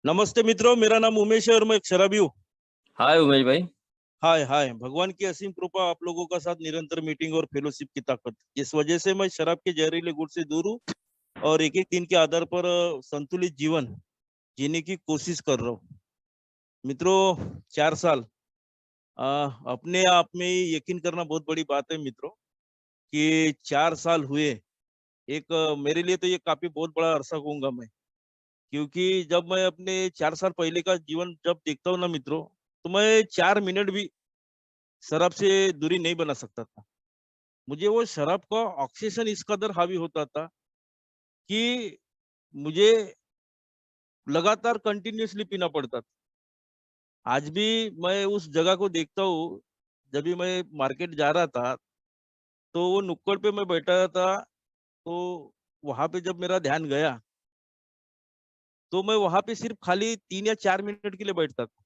नमस्ते मित्रों, मेरा नाम उमेश है और मैं एक शराबी हूँ। हाय उमेश भाई। हाय हाय, भगवान की असीम कृपा आप लोगों का साथ, निरंतर मीटिंग और फेलोशिप की ताकत, इस वजह से मैं शराब के जहरीले गुण से दूर हूँ और एक एक दिन के आधार पर संतुलित जीवन जीने की कोशिश कर रहा हूँ। मित्रों, 4 साल अ, अपने आप में ही यकीन करना बहुत बड़ी बात है मित्रों कि 4 साल हुए। मेरे लिए तो ये काफी बहुत बड़ा अरसा कहूंगा मैं, क्योंकि जब मैं अपने 4 साल पहले का जीवन जब देखता हूँ ना मित्रों, तो मैं 4 मिनट भी शराब से दूरी नहीं बना सकता था। मुझे वो शराब का ऑब्सेशन इस कदर हावी होता था कि मुझे लगातार कंटिन्यूअसली पीना पड़ता था। आज भी मैं उस जगह को देखता हूँ, जब भी मैं मार्केट जा रहा था, तो वो नुक्कड़ पे मैं बैठा था, तो वहाँ पे जब मेरा ध्यान गया, तो मैं वहाँ पे सिर्फ खाली 3 या 4 मिनट के लिए बैठता था।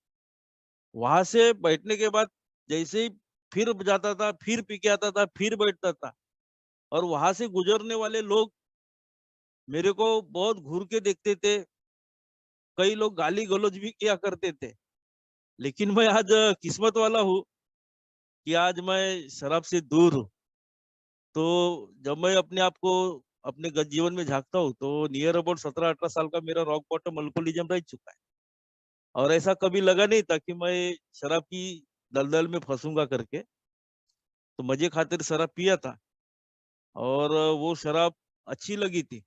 वहाँ से बैठने के बाद जैसे ही फिर जाता था, फिर पी के आता था, फिर बैठता था और वहाँ से गुजरने वाले लोग मेरे को बहुत घूर के देखते थे, कई लोग गाली-गलौज भी किया करते थे। लेकिन मैं आज किस्मत वाला हूँ कि आज मैं शराब से दूर हूँ। तो जब मैं अपने आप को अपने जीवन में झाँकता हूँ, तो नियर अबाउट 17-18 साल का मेरा रॉक बॉटम अल्कोहलिज़्म रह चुका है। और ऐसा कभी लगा नहीं था कि मैं शराब की दलदल में फँसूँगा करके। तो मज़े खातिर शराब पिया था और वो शराब अच्छी लगी थी।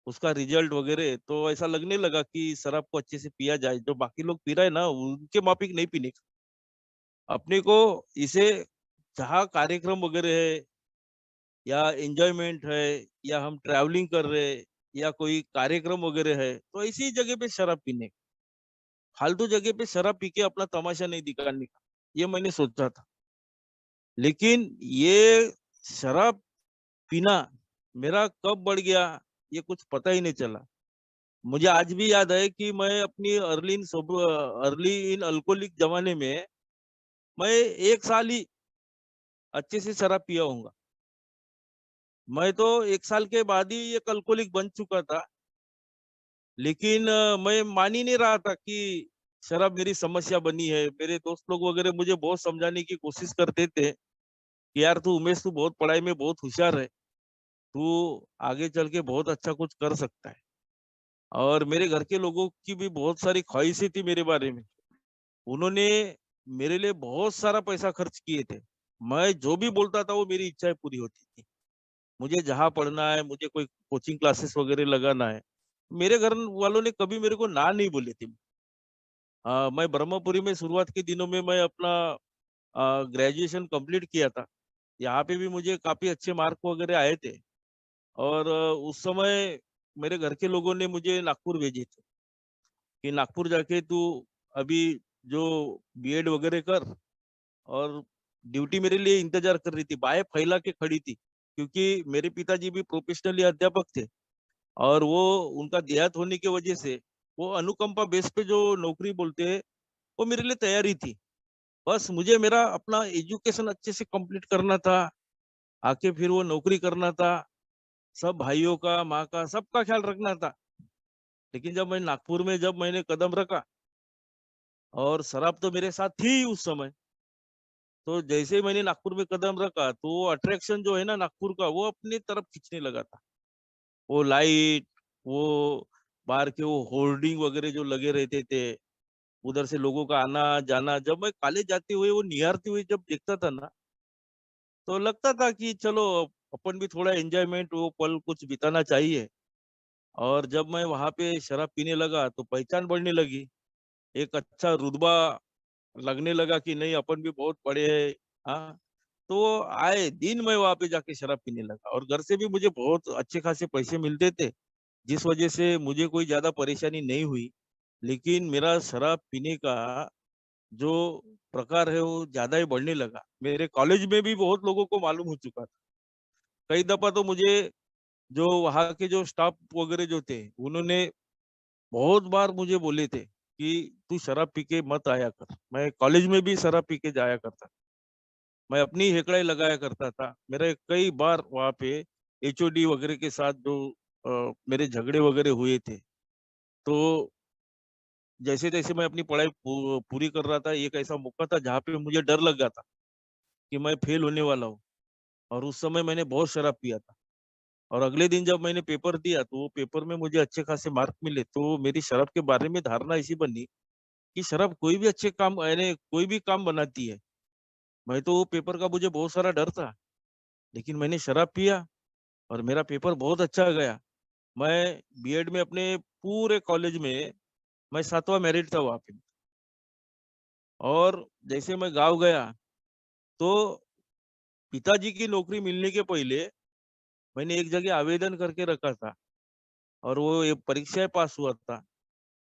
उसका रिजल्ट वगैरह तो ऐसा लगने लगा कि शराब को अच्छे से पिया जाए, जो बाकी लोग पी रहे हैं ना, उनके माफिक नहीं पीने का। अपने को इसे जहाँ कार्यक्रम वगैरह है या एन्जॉयमेंट है या हम ट्रैवलिंग कर रहे हैं या कोई कार्यक्रम वगैरह है, तो ऐसी जगह पे शराब पीने का। फालतू जगह पे शराब पी के अपना तमाशा नहीं दिखाने का, ये मैंने सोचा था। लेकिन ये शराब पीना मेरा कब बढ़ गया, ये कुछ पता ही नहीं चला। मुझे आज भी याद है कि मैं अपनी अर्ली इन अल्कोहलिक जमाने में मैं 1 साल ही अच्छे से शराब पिया होऊँगा। मैं तो 1 साल के बाद ही एक अल्कोहलिक बन चुका था। लेकिन मैं मान ही नहीं रहा था कि शराब मेरी समस्या बनी है। मेरे दोस्त लोग वगैरह मुझे बहुत समझाने की कोशिश करते थे कि यार तू उमेश, तू बहुत पढ़ाई में बहुत होशियार है। तू आगे चल के बहुत अच्छा कुछ कर सकता है। और मेरे घर के लोगों की भी बहुत सारी ख्वाहिशें थी मेरे बारे में। उन्होंने मेरे लिए बहुत सारा पैसा खर्च किए थे। मैं जो भी बोलता था वो मेरी इच्छाएँ पूरी होती थी। मुझे जहाँ पढ़ना है, मुझे कोई कोचिंग क्लासेस वगैरह लगाना है, मेरे घर वालों ने कभी मेरे को ना नहीं बोली थी। मैं ब्रह्मपुरी में शुरुआत के दिनों में मैं अपना ग्रेजुएशन कंप्लीट किया था। यहाँ पे भी मुझे काफ़ी अच्छे मार्क वगैरह आए थे और उस समय मेरे घर के लोगों ने मुझे नागपुर भेजे थे कि नागपुर जाके तू अभी जो बीएड वगैरह कर। और ड्यूटी मेरे लिए इंतजार कर रही थी, बाहें फैला के खड़ी थी, क्योंकि मेरे पिताजी भी प्रोफेशनली अध्यापक थे और वो उनका देहांत होने की वजह से वो अनुकंपा बेस पे जो नौकरी बोलते हैं, वो मेरे लिए तैयारी थी। बस मुझे मेरा अपना एजुकेशन अच्छे से कंप्लीट करना था, आके फिर वो नौकरी करना था, सब भाइयों का, माँ का, सबका ख्याल रखना था। लेकिन जब मैं नागपुर में जब मैंने कदम रखा और शराब तो मेरे साथ थी उस समय, तो जैसे ही मैंने नागपुर में कदम रखा, तो वो अट्रैक्शन जो है ना नागपुर का, वो अपनी तरफ खींचने लगा था। वो लाइट, वो बाहर के वो होर्डिंग वगैरह जो लगे रहते थे, उधर से लोगों का आना-जाना, जब मैं कॉलेज जाते हुए, वो निहारते हुए जब देखता था ना, तो लगता था कि चलो अपन भी थोड़ा एन्जॉयमेंट वो पल कुछ बिताना चाहिए। और जब मैं वहाँ पे शराब पीने लगा, तो पहचान बढ़ने लगी। एक अच्छा रुतबा लगने लगा कि नहीं अपन भी बहुत बड़े हैं। हाँ, तो आए दिन मैं वहाँ पे जाके शराब पीने लगा और घर से भी मुझे बहुत अच्छे खासे पैसे मिलते थे, जिस वजह से मुझे कोई ज़्यादा परेशानी नहीं हुई। लेकिन मेरा शराब पीने का जो प्रकार है वो ज़्यादा ही बढ़ने लगा। मेरे कॉलेज में भी बहुत लोगों को मालूम हो चुका था। कई दफ़ा तो मुझे जो वहाँ के जो स्टाफ वगैरह जो थे, उन्होंने बहुत बार मुझे बोले थे कि, "तू शराब पी के मत आया कर।" मैं कॉलेज में भी शराब पी के जाया करता। मैं अपनी हेकड़ें लगाया करता था। मेरे कई बार वहाँ पे एचओडी वगैरह के साथ जो मेरे झगड़े वगैरह हुए थे। तो जैसे तैसे मैं अपनी पढ़ाई पूरी कर रहा था। एक ऐसा मौका था जहाँ पे मुझे डर लग गया था कि मैं फेल होने वाला हूँ, और उस समय मैंने बहुत शराब पिया था। और अगले दिन जब मैंने पेपर दिया तो वो पेपर में मुझे अच्छे खासे मार्क मिले, तो मेरी शराब के बारे में धारणा ऐसी बनी कि शराब कोई भी अच्छे काम यानी कोई भी काम बनाती है। मैं तो वो पेपर का मुझे बहुत सारा डर था, लेकिन मैंने शराब पिया और मेरा पेपर बहुत अच्छा गया। मैं बीएड में अपने पूरे कॉलेज में मैं 7वां मेरिट था वहाँ पे। और जैसे मैं गाँव गया, तो पिताजी की नौकरी मिलने के पहले मैंने एक जगह आवेदन करके रखा था, और वो ये परीक्षाएँ पास हुआ था,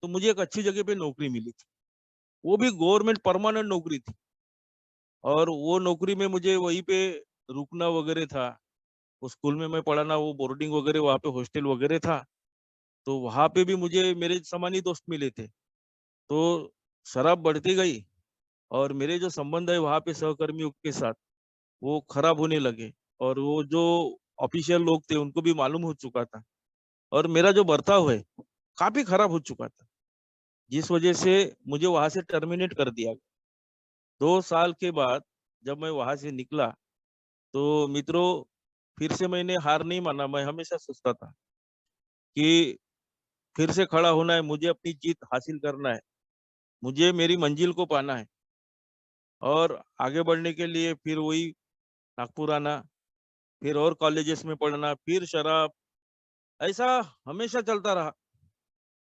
तो मुझे एक अच्छी जगह पे नौकरी मिली थी। वो भी गवर्नमेंट परमानेंट नौकरी थी, और वो नौकरी में मुझे वहीं पे रुकना वगैरह था। उस स्कूल में मैं पढ़ा ना, वो बोर्डिंग वगैरह वहाँ पे हॉस्टल वगैरह था, तो वहाँ पे भी मुझे मेरे समान ही दोस्त मिले थे। तो शराब बढ़ती गई, और मेरे जो संबंध है वहाँ पे सहकर्मियों के साथ, वो खराब होने लगे, और वो जो ऑफिशियल लोग थे उनको भी मालूम हो चुका था, और मेरा जो बर्ताव है काफ़ी खराब हो चुका था, जिस वजह से मुझे वहाँ से टर्मिनेट कर दिया गया। 2 साल के बाद जब मैं वहाँ से निकला, तो मित्रों, फिर से मैंने हार नहीं माना। मैं हमेशा सोचता था कि फिर से खड़ा होना है, मुझे अपनी जीत हासिल करना है, मुझे मेरी मंजिल को पाना है, और आगे बढ़ने के लिए फिर वही नागपुर आना, फिर और कॉलेजेस में पढ़ना, फिर शराब, ऐसा हमेशा चलता रहा।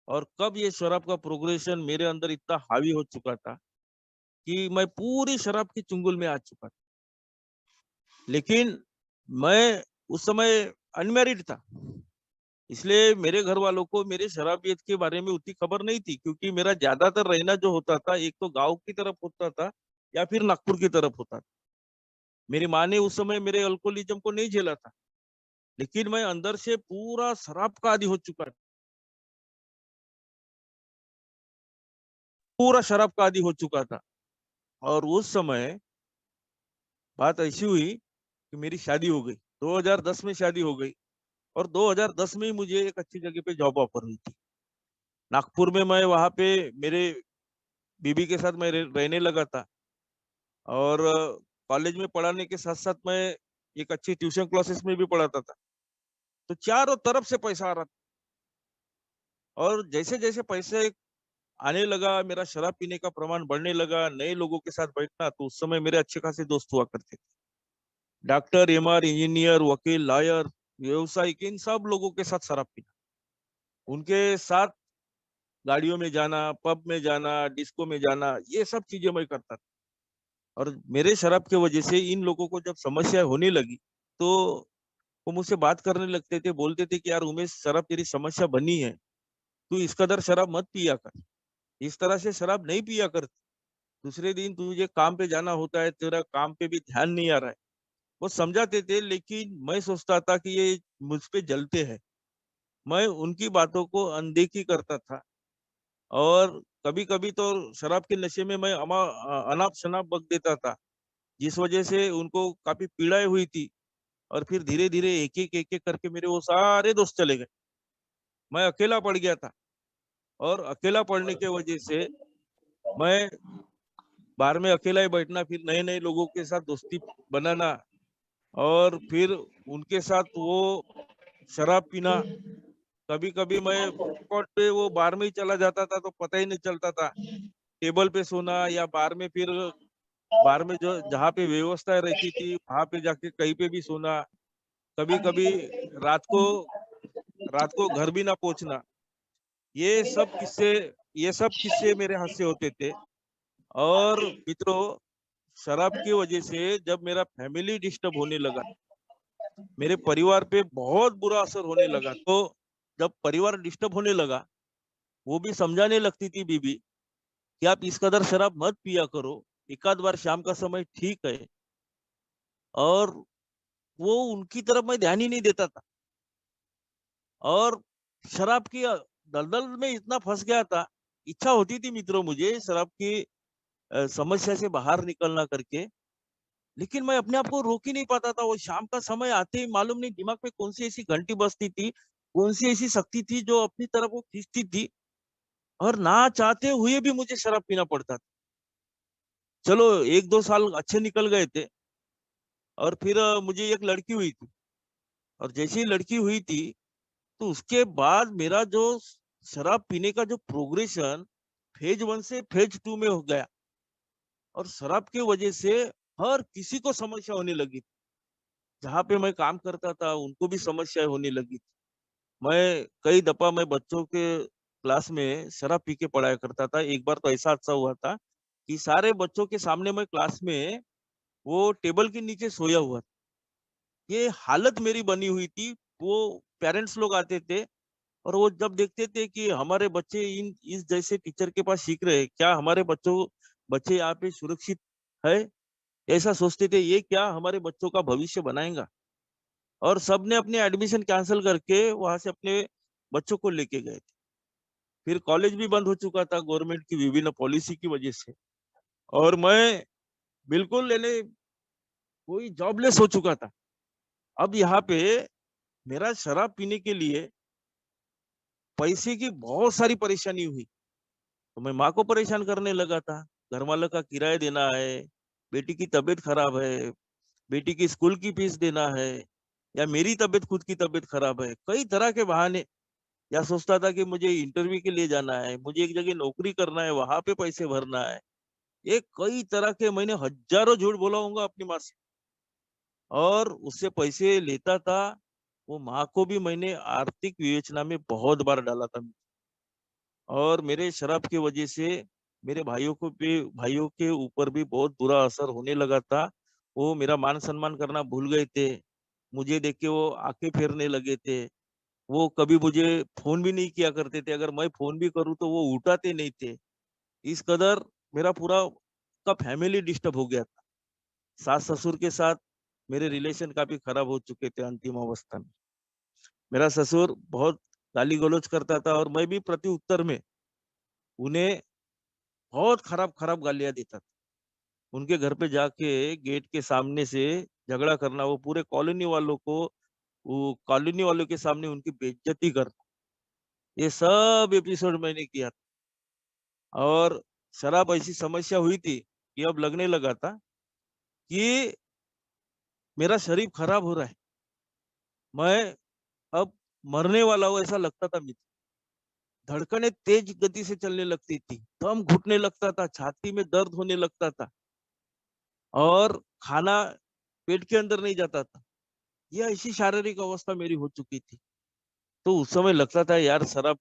और कब ये शराब का प्रोग्रेशन मेरे अंदर इतना हावी हो चुका था कि मैं पूरी शराब के चुंगल में आ चुका था। लेकिन मैं उस समय अनमैरिड था, इसलिए मेरे घर वालों को मेरे शराबियत के बारे में उतनी खबर नहीं थी, क्योंकि मेरा ज्यादातर रहना जो होता था, एक तो गाँव की तरफ होता था या फिर नागपुर की तरफ होता था। मेरी माँ ने उस समय मेरे अल्कोहलिज्म को नहीं झेला था, लेकिन मैं अंदर से पूरा शराब का आदी हो चुका था, पूरा शराब का आदी हो चुका था। और उस समय बात ऐसी हुई कि मेरी शादी हो गई। 2010 में शादी हो गई, और 2010 में ही मुझे एक अच्छी जगह पे जॉब ऑफर हुई थी। नागपुर में मैं वहाँ पे मेरे बीबी के साथ मैं रहने लगा था, और कॉलेज में पढ़ाने के साथ-साथ मैं एक अच्छी ट्यूशन क्लासेस में भी पढ़ाता था। तो चारों तरफ से पैसा आ रहा था, और जैसे-जैसे पैसे आने लगा, मेरा शराब पीने का प्रमाण बढ़ने लगा, नए लोगों के साथ बैठना, तो उस समय मेरे अच्छे खासे दोस्त हुआ करते थे। डॉक्टर, एमआर, इंजीनियर, वकील, लॉयर, व्यावसायिक, इन सब लोगों के साथ शराब पीना। उनके साथ गाड़ियों में जाना, पब में जाना, डिस्को में जाना, ये सब चीज़ें मैं करता था। और मेरे शराब की वजह से इन लोगों को जब समस्या होने लगी, तो वो मुझसे बात करने लगते थे, बोलते थे कि यार उमेश, शराब तेरी समस्या बनी है, तू इस कदर शराब मत पिया कर, इस तरह से शराब नहीं पिया कर। दूसरे दिन तुझे काम पे जाना होता है, तेरा काम पे भी ध्यान नहीं आ रहा है। वो समझाते थे, लेकिन मैं सोचता था कि ये मुझ पे जलते हैं। मैं उनकी बातों को अनदेखी करता था, और कभी-कभी तो शराब के नशे में मैं अनाप-शनाप बक देता था, जिस वजह से उनको काफ़ी पीड़ाएँ हुई थी। और फिर धीरे-धीरे एक-एक, एक-एक करके मेरे वो सारे दोस्त चले गए। मैं अकेला पड़ गया था, और अकेला पड़ने के वजह से मैं बार में अकेला ही बैठना, फिर नए-नए लोगों के साथ दोस्ती बनाना, और फिर उनके साथ वो शराब पीना। कभी-कभी मैं फुटपाथ पे वो बार में ही चला जाता था, तो पता ही नहीं चलता था। टेबल पे सोना, या बार में फिर बार में जो जहाँ पे व्यवस्थाएँ रहती थी, वहाँ पे जाके कहीं पे भी सोना। कभी-कभी रात को रात को घर भी ना पहुँचना। ये सब किस्से ये सब किस्से मेरे हाथ से होते थे। और मित्रों, शराब की वजह से जब मेरा फैमिली डिस्टर्ब होने लगा, मेरे परिवार पे बहुत बुरा असर होने लगा। तो जब परिवार डिस्टर्ब होने लगा, वो भी समझाने लगती थी बीबी कि आप इस कदर शराब मत पिया करो, एक आध बार शाम का समय ठीक है। और वो उनकी तरफ मैं ध्यान ही नहीं देता था, और शराब की दलदल में इतना फँस गया था। इच्छा होती थी मित्रों मुझे शराब की समस्या से बाहर निकलना करके, लेकिन मैं अपने आप को रोक ही नहीं पाता था। वो शाम का समय आते ही मालूम नहीं दिमाग में कौन-सी ऐसी घंटी बजती थी, कौन-सी ऐसी शक्ति थी जो अपनी तरफ वो खींचती थी, और ना चाहते हुए भी मुझे शराब पीना पड़ता था। चलो 1-2 साल अच्छे निकल गए थे और फिर मुझे एक लड़की हुई थी और जैसे ही लड़की हुई थी तो उसके बाद मेरा जो शराब पीने का जो प्रोग्रेशन फेज 1 से फेज 2 में हो गया और शराब की वजह से हर किसी को समस्या होने लगी। जहाँ पे मैं काम करता था उनको भी समस्या होने लगी। मैं कई दफ़ा मैं बच्चों के क्लास में शराब पी के पढ़ाया करता था। एक बार तो ऐसा हादसा हुआ था कि सारे बच्चों के सामने मैं क्लास में वो टेबल के नीचे सोया हुआ था। ये हालत मेरी बनी हुई थी। वो पेरेंट्स लोग आते थे और वो जब देखते थे कि हमारे बच्चे इन इस जैसे टीचर के पास सीख रहे हैं, क्या हमारे बच्चे यहाँ पे सुरक्षित है? ऐसा सोचते थे, ये क्या हमारे बच्चों का भविष्य बनाएगा? और सबने अपने एडमिशन कैंसल करके वहाँ से अपने बच्चों को लेके गए थे। फिर कॉलेज भी बंद हो चुका था गवर्नमेंट की विभिन्न पॉलिसी की वजह से और मैं बिल्कुल यानी कोई जॉबलेस हो चुका था। अब यहाँ पे मेरा शराब पीने के लिए पैसे की बहुत सारी परेशानी हुई। तो मैं माँ को परेशान करने लगा था। घरवालों का किराया देना है, बेटी की तबीयत खराब है, बेटी की स्कूल की फीस देना है या मेरी तबीयत खुद की तबीयत खराब है। कई तरह के बहाने या सोचता था कि मुझे इंटरव्यू के लिए जाना है, मुझे एक जगह नौकरी करना है, वहाँ पे पैसे भरना है। ये कई तरह के मैंने हज़ारों झूठ बोला होऊँगा अपनी माँ से और उससे पैसे लेता था। वो माँ को भी मैंने आर्थिक विवेचना में बहुत बार डाला था और मेरे शराब की वजह से मेरे भाइयों के ऊपर भी बहुत बुरा असर होने लगा था। वो मेरा मान-सम्मान करना भूल गए थे। मुझे देख के वो आँखें फेरने लगे थे। वो कभी मुझे फ़ोन भी नहीं किया करते थे। अगर मैं फ़ोन भी करूँ तो वो उठाते नहीं थे। इस कदर मेरा पूरा का फैमिली डिस्टर्ब हो गया था। सास-ससुर के साथ मेरे रिलेशन काफ़ी खराब हो चुके थे अंतिम अवस्था में। मेरा ससुर बहुत गाली-गलौज करता था और मैं भी प्रत्युत्तर में उन्हें बहुत खराब-खराब गालियाँ देता था। उनके घर पे जाके गेट के सामने से झगड़ा करना, वो पूरे कॉलोनी वालों को वो कॉलोनी वालों के सामने उनकी बेइज्जती करना। ये सब एपिसोड मैंने किया था और शराब ऐसी समस्या हुई थी कि अब लगने लगा था कि मेरा शरीर खराब हो रहा है। मैं अब मरने वाला हूँ ऐसा लगता था मुझे। धड़कनें तेज गति से चलने लगती थी, दम घुटने लगता था, छाती में दर्द होने लगता था और खाना पेट के अंदर नहीं जाता था। ये ऐसी शारीरिक अवस्था मेरी हो चुकी थी। तो उस समय लगता था यार शराब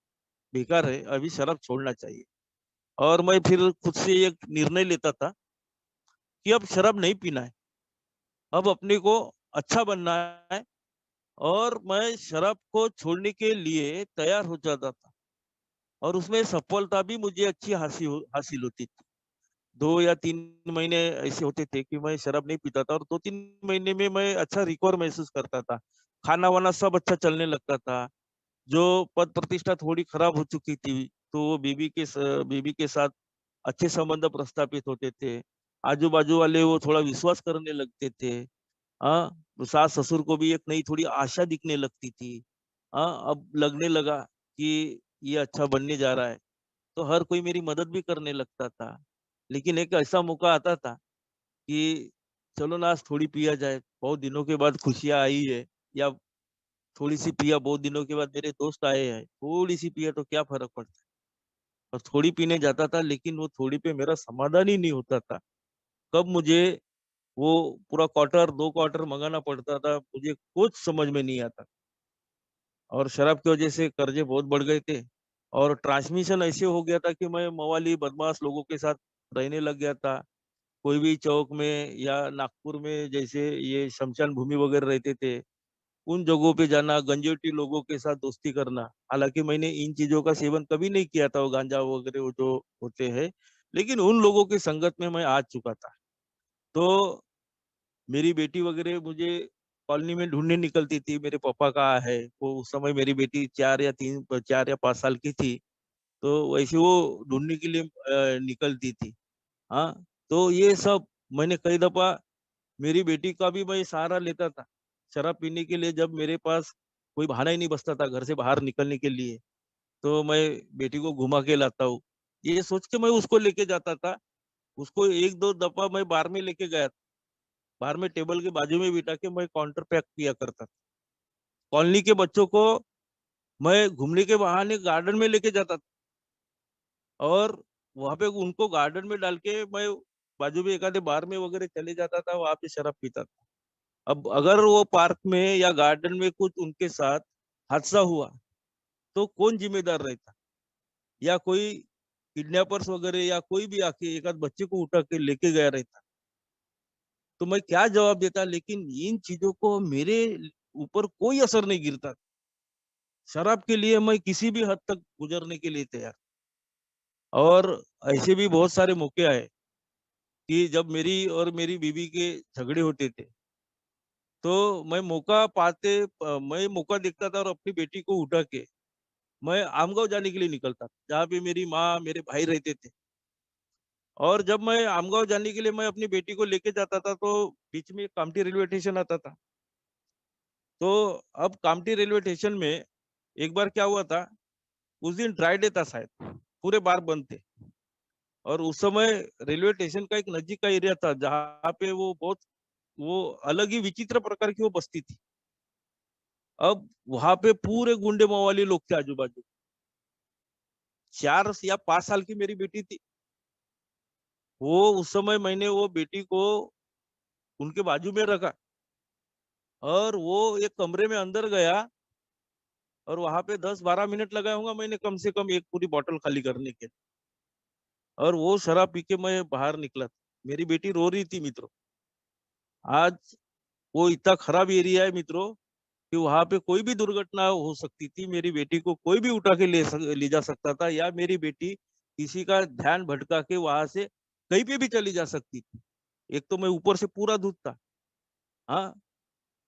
बेकार है, अभी शराब छोड़ना चाहिए। और मैं फिर खुद से एक निर्णय लेता था कि अब शराब नहीं पीना है। अब अपने को अच्छा बनना है और मैं शराब को छोड़ने के लिए तैयार हो जाता था और उसमें सफलता भी मुझे अच्छी हासिल होती थी। 2 या 3 महीने ऐसे होते थे कि मैं शराब नहीं पीता था और 2-3 महीने में मैं अच्छा रिकवर महसूस करता था। खाना-वाना सब अच्छा चलने लगता था। जो पद प्रतिष्ठा थोड़ी खराब हो चुकी थी, तो वो बीवी के साथ अच्छे संबंध प्रस्थापित होते थे। आजू-बाजू वाले वो थोड़ा विश्वास करने लगते थे। सास-ससुर को भी एक नई थोड़ी आशा दिखने लगती थी। अब लगने लगा कि ये अच्छा बनने जा रहा है, तो हर कोई मेरी मदद भी करने लगता था। लेकिन एक ऐसा मौका आता था कि चलो ना आज थोड़ी पिया जाए, बहुत दिनों के बाद खुशियाँ आई है या थोड़ी-सी पिया बहुत दिनों के बाद मेरे दोस्त आए हैं, थोड़ी-सी पिया तो क्या फ़र्क पड़ता है? और थोड़ी पीने जाता था लेकिन वो थोड़ी पे मेरा समाधान ही नहीं होता था। कब मुझे वो पूरा क्वार्टर, 2 क्वार्टर मँगाना पड़ता था, मुझे कुछ समझ में नहीं आता। और शराब की वज़ह से कर्ज़े बहुत बढ़ गए थे और ट्रांसमिशन ऐसे हो गया था कि मैं मवाली बदमाश लोगों के साथ रहने लग गया था। कोई भी चौक में या नागपुर में जैसे ये श्मशान भूमि वगैरह रहते थे, उन जगहों पे जाना, गंजेटी लोगों के साथ दोस्ती करना। हालाँकि मैंने इन चीज़ों का सेवन कभी नहीं किया था, वो गांजा वगैरह वो जो होते हैं, लेकिन उन लोगों की संगत में मैं आ चुका था। तो मेरी बेटी वगैरह मुझे कॉलोनी में ढूँढने निकलती थी, मेरे पापा कहाँ है? वो उस समय मेरी बेटी 4 या 5 साल की थी, तो वैसे वो ढूँढने के लिए निकलती थी। हाँ, तो ये सब मैंने कई दफ़ा मेरी बेटी का भी मैं सहारा लेता था, शराब पीने के लिए जब मेरे पास कोई बहाना ही नहीं बचता था घर से बाहर निकलने के लिए। तो मैं बेटी को घुमा के लाता हूँ। ये सोच के मैं उसको लेके जाता था। उसको 1-2 दफ़ा मैं बार में लेके गया। बार में टेबल के बाजू में बिठा के मैं काउंटर पे किया करता था। कॉलोनी के बच्चों को मैं घूमने के बहाने गार्डन में लेके जाता था और वहाँ पे उनको गार्डन में डाल के मैं बाजू में एक आधे बार में वगैरह चले जाता था, वहाँ पे शराब पीता था। अब अगर वो पार्क में या गार्डन में कुछ उनके साथ हादसा हुआ, तो कौन जिम्मेदार रहता? या कोई किडनैपर्स वगैरह या कोई भी आके एक आध बच्चे को उठा के लेके गया रहता, तो मैं क्या जवाब देता? लेकिन इन चीज़ों को मेरे ऊपर कोई असर नहीं गिरता। शराब के लिए मैं किसी भी हद तक गुज़रने के लिए तैयार। और ऐसे भी बहुत सारे मौके आए कि जब मेरी और मेरी बीवी के झगड़े होते थे, तो मैं मौका देखता था और अपनी बेटी को उठा के मैं आमगाँव जाने के लिए निकलता था, जहाँ पे मेरी माँ, मेरे भाई रहते थे। और जब मैं आमगाँव जाने के लिए मैं अपनी बेटी को लेके जाता था, तो बीच में कामठी रेलवे स्टेशन आता था। तो अब कामठी रेलवे स्टेशन में एक बार क्या हुआ था, उस दिन ड्राई डे था शायद, पूरे बार बंद थे। और उस समय रेलवे स्टेशन का एक नज़दीक का एरिया था, जहाँ पे वो अलग ही विचित्र प्रकार की वो बस्ती थी। अब वहाँ पे पूरे गुंडे मवाली लोग थे आजू-बाजू। 4 या 5 साल की मेरी बेटी थी। वो उस समय मैंने वो बेटी को उनके बाजू में रखा और वो एक कमरे में अंदर गया और वहाँ पे 10-12 मिनट लगाया होंगा मैंने कम से कम एक पूरी बॉटल खाली करने के। और वो शराब पी के मैं बाहर निकला था। मेरी बेटी रो रही थी मित्रों। आज वो इतना खराब एरिया है मित्रों कि वहाँ पे कोई भी दुर्घटना हो सकती थी। मेरी बेटी को कोई भी उठा के ले जा सकता था या मेरी बेटी किसी का ध्यान भटका के वहाँ से कहीं पे भी चली जा सकती थी। एक तो मैं ऊपर से पूरा धूत था। हाँ,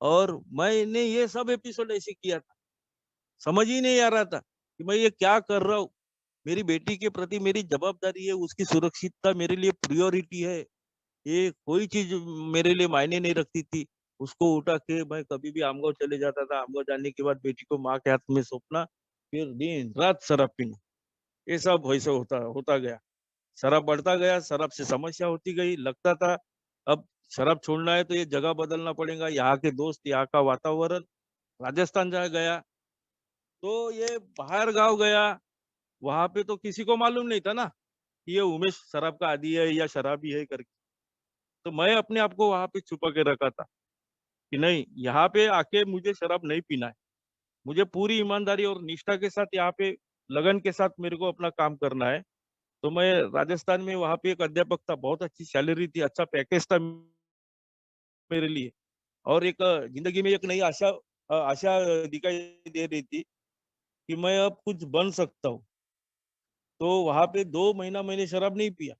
और मैंने ये सब एपिसोड ऐसे किया था। समझ ही नहीं आ रहा था कि मैं ये क्या कर रहा हूँ। मेरी बेटी के प्रति मेरी जवाबदारी है, उसकी सुरक्षितता मेरे लिए प्रायोरिटी है। ये कोई चीज़ मेरे लिए मायने नहीं रखती थी। उसको उठा के मैं कभी भी आमगाँव चले जाता था। आमगाँव जाने के बाद बेटी को माँ के हाथ में सौंपना, फिर दिन-रात शराब पीना। ये सब वैसे होता होता गया। शराब बढ़ता गया, शराब से समस्या होती गई। लगता था अब शराब छोड़ना है तो ये जगह बदलना पड़ेगा, यहाँ के दोस्त, यहाँ का वातावरण। राजस्थान जा गया, तो ये बाहर गाँव गया, वहाँ पे तो किसी को मालूम नहीं था ना, कि ये उमेश शराब का आदी है या शराबी है करके। तो मैं अपने आप को वहाँ पे छुपा के रखा था, कि नहीं, यहाँ पे आके मुझे शराब नहीं पीना है। मुझे पूरी ईमानदारी और निष्ठा के साथ यहाँ पे लगन के साथ मेरे को अपना काम करना है। तो मैं राजस्थान में वहाँ पे एक अध्यापक था, बहुत अच्छी सैलरी थी, अच्छा पैकेज था मेरे लिए और एक ज़िंदगी में एक नई आशा दिखाई दे रही थी कि मैं अब कुछ बन सकता हूँ। तो वहाँ पे 2 महीना मैंने शराब नहीं पिया,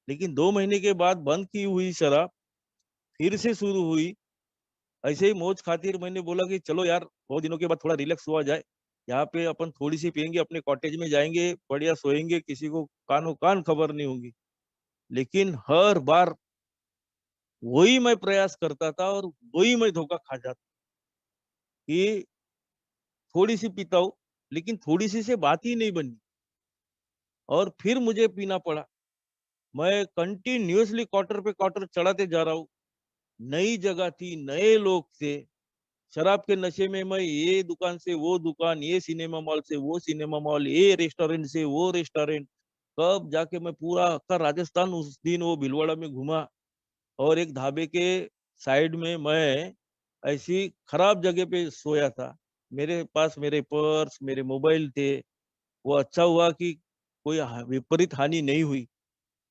लेकिन 2 महीने के बाद बंद की हुई शराब फिर से शुरू हुई। ऐसे ही मौज खातिर मैंने बोला कि चलो यार, बहुत दिनों के बाद थोड़ा रिलैक्स हुआ जाए। यहाँ पे अपन थोड़ी-सी पिएँगे, अपने कॉटेज में जाएँगे, बढ़िया सोएँगे, किसी को कानो-कान खबर नहीं होगी। लेकिन हर बार वही मैं प्रयास करता था और वही मैं धोखा खा जाता कि थोड़ी-सी पीता हूँ, लेकिन थोड़ी-सी से बात ही नहीं बनी और फिर मुझे पीना पड़ा। मैं कंटीन्यूअसली क्वार्टर पे क्वार्टर चढ़ाते जा रहा हूँ। नई जगह थी, नए लोग थे। शराब के नशे में मैं ये दुकान से वो दुकान, ये सिनेमा मॉल से वो सिनेमा मॉल, ये रेस्टोरेंट से वो रेस्टोरेंट। तब जाके मैं पूरा का राजस्थान उस दिन वो भीलवाड़ा में घूमा और एक ढाबे के साइड में मैं ऐसी खराब जगह पे सोया था। मेरे पास मेरे पर्स, मेरे मोबाइल थे। वो अच्छा हुआ कि कोई विपरीत हानि नहीं हुई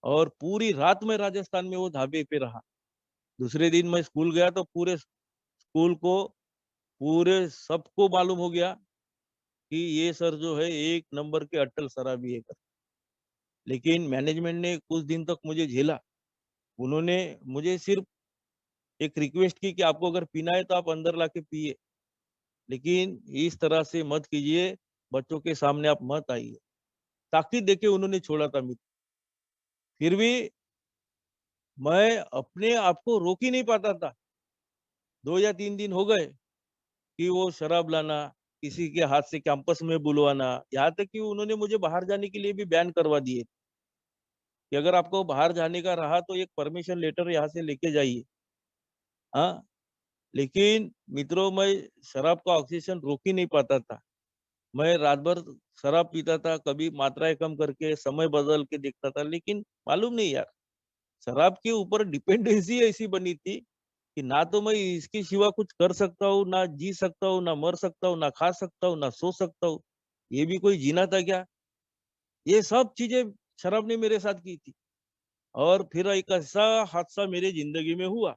और पूरी रात मैं राजस्थान में वो ढाबे पे रहा। दूसरे दिन मैं स्कूल गया तो पूरे स्कूल को पूरे सबको मालूम हो गया कि ये सर जो है एक नंबर के अट्टल शराबी है कर। लेकिन मैनेजमेंट ने कुछ दिन तक मुझे झेला। उन्होंने मुझे सिर्फ एक रिक्वेस्ट की कि आपको अगर पीना है तो आप अंदर लाके पिए, लेकिन इस तरह से मत कीजिए, बच्चों के सामने आप मत आइए। ताकीद देके उन्होंने छोड़ा था मित्र। फिर भी मैं अपने आप को रोक ही नहीं पाता था। 2 या 3 दिन हो गए कि वो शराब लाना, किसी के हाथ से कैंपस में बुलवाना, यहाँ तक कि उन्होंने मुझे बाहर जाने के लिए भी बैन करवा दिए कि अगर आपको बाहर जाने का रहा तो एक परमिशन लेटर यहाँ से लेके जाइए। हाँ, लेकिन मित्रों मैं शराब का ऑक्सीजन रोक ही नहीं पाता था। मैं रात भर शराब पीता था, कभी मात्राएँ कम करके समय बदल के देखता था, लेकिन मालूम नहीं यार, शराब के ऊपर डिपेंडेंसी ऐसी बनी थी कि ना तो मैं इसके सिवा कुछ कर सकता हूँ, ना जी सकता हूँ, ना मर सकता हूँ, ना खा सकता हूँ, ना सो सकता हूँ। ये भी कोई जीना था क्या? ये सब चीज़ें शराब ने मेरे साथ की थी। और फिर एक ऐसा हादसा मेरी ज़िंदगी में हुआ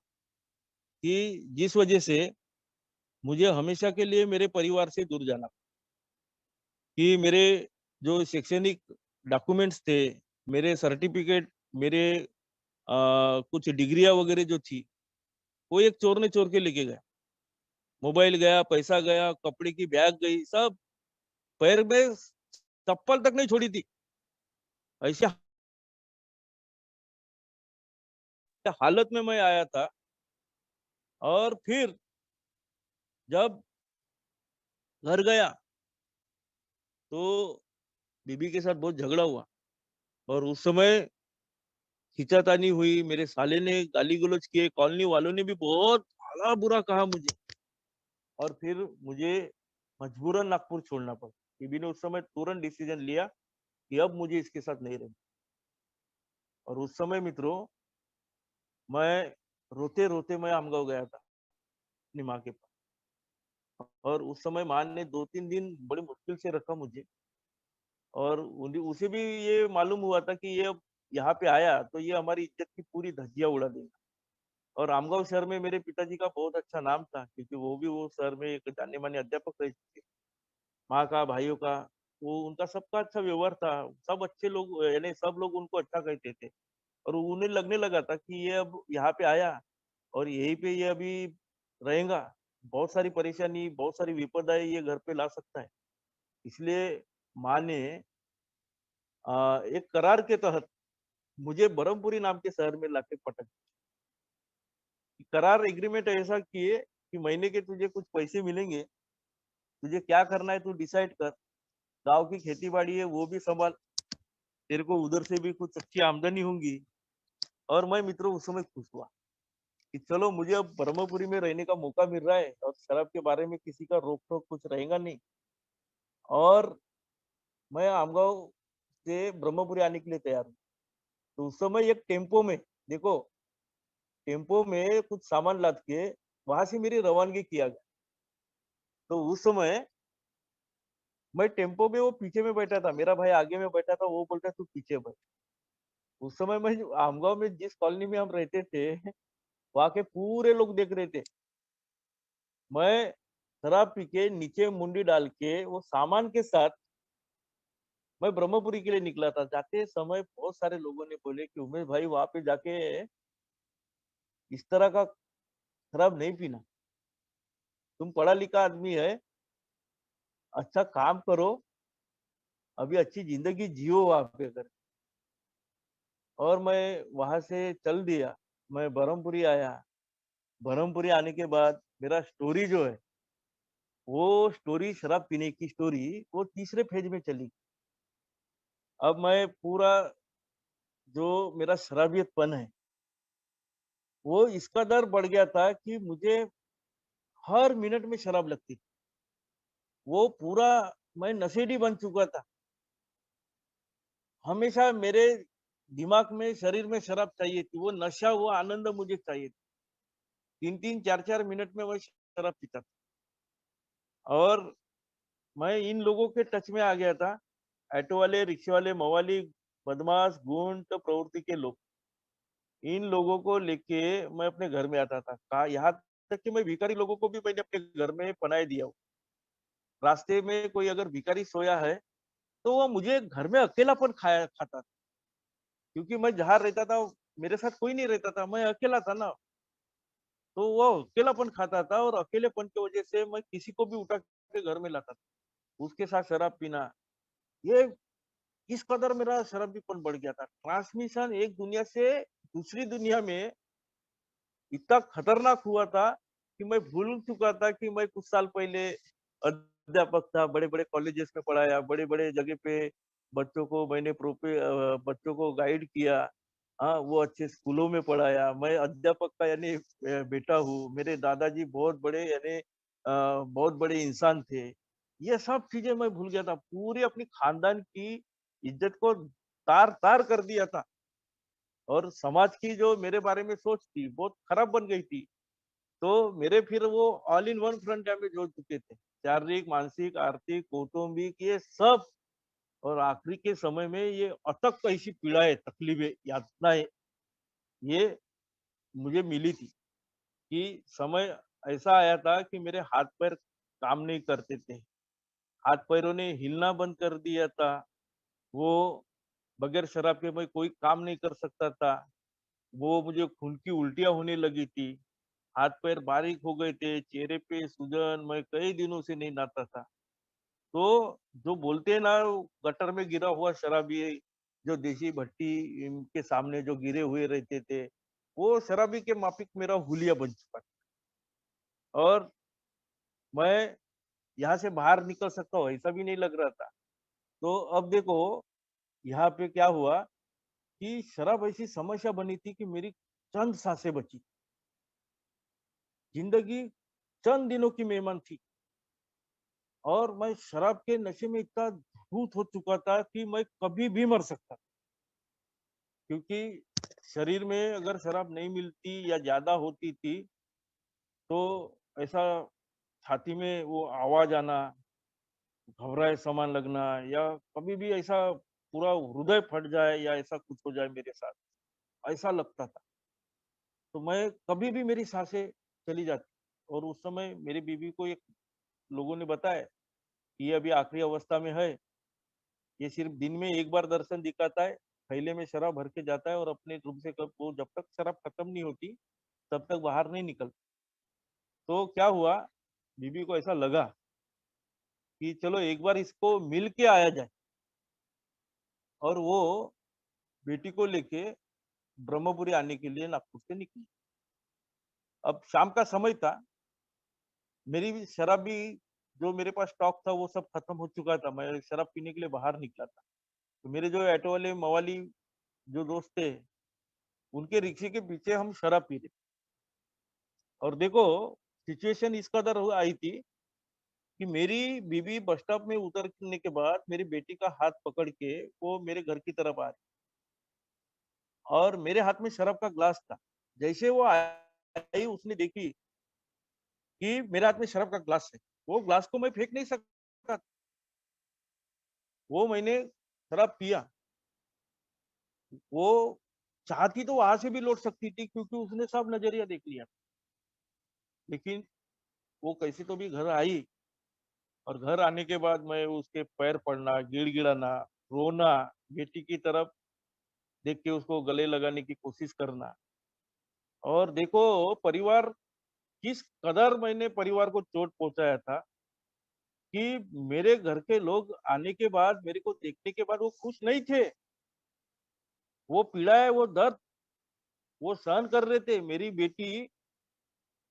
कि जिस वजह से मुझे हमेशा के लिए मेरे परिवार से दूर जाना कि मेरे जो शैक्षणिक डॉक्यूमेंट्स थे, मेरे सर्टिफ़िकेट, मेरे कुछ डिग्रियाँ वगैरह जो थी, वो एक चोर ने चोर के लेके गया। मोबाइल गया, पैसा गया, कपड़े की बैग गई, सब पैर में चप्पल तक नहीं छोड़ी थी। ऐसी हालत में मैं आया था और फिर जब घर गया, तो बीबी के साथ बहुत झगड़ा हुआ और उस समय खींचातानी हुई, मेरे साले ने गाली-गलौज किए, कॉलोनी वालों ने भी बहुत भला-बुरा कहा मुझे और फिर मुझे मजबूरन नागपुर छोड़ना पड़ा। बीबी ने उस समय तुरंत डिसीजन लिया कि अब मुझे इसके साथ नहीं रहना और उस समय मित्रों, मैं रोते-रोते मैं आमगाँव गया था, अपनी माँ के पास और उस समय माँ ने 2-3 दिन बड़ी मुश्किल से रखा मुझे और उसे भी ये मालूम हुआ था कि ये अब यहाँ पे आया, तो ये हमारी इज़्ज़त की पूरी धज्जियाँ उड़ा देगा। और आमगाँव शहर में मेरे पिताजी का बहुत अच्छा नाम था क्योंकि वो शहर में एक जाने-माने अध्यापक रह चुके। माँ का, भाइयों का, वो उनका सबका अच्छा व्यवहार था। सब अच्छे लोग यानी सब लोग उनको अच्छा कहते थे और उन्हें लगने लगा था कि ये अब यहाँ पे आया और यहीं पे ये अभी रहेगा। बहुत सारी परेशानी, बहुत सारी विपदाएँ ये घर पे ला सकता है। इसलिए माँ ने एक करार के तहत मुझे ब्रह्मपुरी नाम के शहर में लाके पटक करार एग्रीमेंट ऐसा किए कि महीने के तुझे कुछ पैसे मिलेंगे, तुझे क्या करना है तू डिसाइड कर। गाँव की खेती-बाड़ी है वो भी सँभाल, तेरे को उधर से भी कुछ अच्छी आमदनी होंगी और मैं मित्रों उस समय खुश हुआ कि चलो मुझे अब ब्रह्मपुरी में रहने का मौका मिल रहा है और शराब के बारे में किसी का रोक-टोक कुछ रहेगा नहीं और मैं आमगाँव से ब्रह्मपुरी आने के लिए तैयार हूँ। तो उस समय एक टेम्पो में देखो, टेम्पो में कुछ सामान लाद के वहाँ से मेरी रवानगी किया गया। तो उस समय मैं टेम्पो में वो पीछे में बैठा था, मेरा भाई आगे में बैठा था, वो बोलता है तू पीछे बैठ। उस समय मैं जो आमगाँव में जिस कॉलोनी में हम रहते थे, वहाँ के पूरे लोग देख रहे थे। मैं शराब पी के नीचे मुंडी डाल के वो सामान के साथ मैं ब्रह्मपुरी के लिए निकला था। जाते समय बहुत सारे लोगों ने बोले कि उमेश भाई वहाँ पे जाके इस तरह का शराब नहीं पीना। तुम पढ़ा लिखा आदमी है, अच्छा काम करो, अभी अच्छी ज़िंदगी जियो वहाँ पे कर और मैं वहाँ से चल दिया। मैं ब्रह्मपुरी आया। ब्रह्मपुरी आने के बाद मेरा स्टोरी जो है, वो स्टोरी शराब पीने की स्टोरी वो तीसरे फ़ेज़ में चली। अब मैं पूरा जो मेरा शराबियतपन है, वो इस कदर बढ़ गया था कि मुझे हर मिनट में शराब लगती थी। वो पूरा मैं नशेड़ी बन चुका था। हमेशा मेरे दिमाग में, शरीर में शराब चाहिए थी। वो नशा, वो आनंद मुझे चाहिए था। 3-3 4-4 मिनट में मैं शराब पीता था और मैं इन लोगों के टच में आ गया था। ऑटो वाले, रिक्शे वाले, मवाली, बदमाश, गुंड प्रवृत्ति के लोग। इन लोगों को लेके मैं अपने घर में आता था। कहा यहाँ तक कि मैं भिखारी लोगों को भी मैंने अपने घर में पनाह दिया हूँ। रास्ते में कोई अगर भिखारी सोया है, तो वो मुझे घर में अकेलापन खाया खाता था। क्योंकि मैं जहाँ रहता था, मेरे साथ कोई नहीं रहता था, मैं अकेला था ना। तो वो अकेलापन खाता था और अकेलेपन की वजह से मैं किसी को भी उठा के घर में लाता था। उसके साथ शराब पीना, ये इस कदर मेरा शराबीपन बढ़ गया था। ट्रांसमिशन एक दुनिया से दूसरी दुनिया में इतना खतरनाक हुआ था कि मैं भूल चुका था कि मैं कुछ साल पहले अध्यापक था, बड़े-बड़े कॉलेजेस में पढ़ाया, बड़े-बड़े जगह पे बच्चों को मैंने बच्चों को गाइड किया। हाँ, वो अच्छे स्कूलों में पढ़ाया। मैं अध्यापक का यानी बेटा हूँ। मेरे दादाजी बहुत बड़े यानी बहुत बड़े इंसान थे। ये सब चीज़ें मैं भूल गया था। पूरी अपनी खानदान की इज़्ज़त को तार-तार कर दिया था और समाज की जो मेरे बारे में सोच थी, बहुत खराब बन गई थी। तो मेरे फिर वो all in one front damage हो चुके थे। शारीरिक, मानसिक, आर्थिक, कौटुंबिक ये सब और आखिरी के समय में ये अथक ऐसी पीड़ाएँ, तकलीफ़ें, यातनाएँ ये मुझे मिली थी कि समय ऐसा आया था कि मेरे हाथ-पैर काम नहीं करते थे। हाथ-पैरों ने हिलना बंद कर दिया था। वो बगैर शराब के मैं कोई काम नहीं कर सकता था। वो मुझे खून की उल्टियाँ होने लगी थी। हाथ-पैर बारीक हो गए थे, चेहरे पे सूजन, मैं कई दिनों से नहीं नहाता था। तो जो बोलते हैं ना गटर में गिरा हुआ शराबी, जो देशी भट्टी इनके सामने जो गिरे हुए रहते थे, वो शराबी के माफिक मेरा हुलिया बन चुका था। और मैं यहाँ से बाहर निकल सकता हूँ ऐसा भी नहीं लग रहा था। तो अब देखो यहाँ पे क्या हुआ कि शराब ऐसी समस्या बनी थी कि मेरी चंद सांसें बची। जिंदगी चंद दिनों की मेहमान थी और मैं शराब के नशे में इतना धूत हो चुका था कि मैं कभी भी मर सकता था। क्योंकि शरीर में अगर शराब नहीं मिलती या ज़्यादा होती थी, तो ऐसा छाती में वो आवाज़ आना, घबराए सामान लगना या कभी भी ऐसा पूरा हृदय फट जाए या ऐसा कुछ हो जाए मेरे साथ, ऐसा लगता था। तो मैं कभी भी मेरी साँसें चली जाती और उस समय मेरी बीवी को एक लोगों ने बताया कि ये अभी आखिरी अवस्था में है, ये सिर्फ़ दिन में एक बार दर्शन दिखाता है, थैले में शराब भर के जाता है और अपने रूम से कब वो जब तक शराब खत्म नहीं होती, तब तक बाहर नहीं निकलता। तो क्या हुआ, बीबी को ऐसा लगा कि चलो एक बार इसको मिल के आया जाए और वो बेटी को लेके ब्रह्मपुरी आने के लिए नागपुर से निकली। अब शाम का समय था, मेरी भी शराब भी जो मेरे पास स्टॉक था वो सब खत्म हो चुका था, मैं शराब पीने के लिए बाहर निकला था। तो मेरे जो ऑटो वाले मवाली जो दोस्त थे, उनके रिक्शे के पीछे हम शराब पी रहे। और देखो सिचुएशन इस कदर आई थी कि मेरी बीवी बस स्टॉप में उतरने के बाद मेरी बेटी का हाथ पकड़ के वो मेरे घर की तरफ आ रही और मेरे हाथ में शराब का ग्लास था। जैसे वो आई उसने देखी कि मेरे हाथ में शराब का ग्लास है। वो ग्लास को मैं फेंक नहीं सकता। वो मैंने शराब पिया। वो चाहती तो वहां से भी लौट सकती थी क्योंकि उसने सब नजरिया देख लिया। लेकिन वो कैसे तो भी घर आई और घर आने के बाद मैं उसके पैर पड़ना, गिड़गिड़ाना, रोना, बेटी की तरफ देख के उसको गले लगाने की कोशिश करना। और देखो परिवार किस कदर मैंने परिवार को चोट पहुँचाया था कि मेरे घर के लोग आने के बाद, मेरे को देखने के बाद वो खुश नहीं थे। वो पीड़ा है, वो दर्द वो सहन कर रहे थे। मेरी बेटी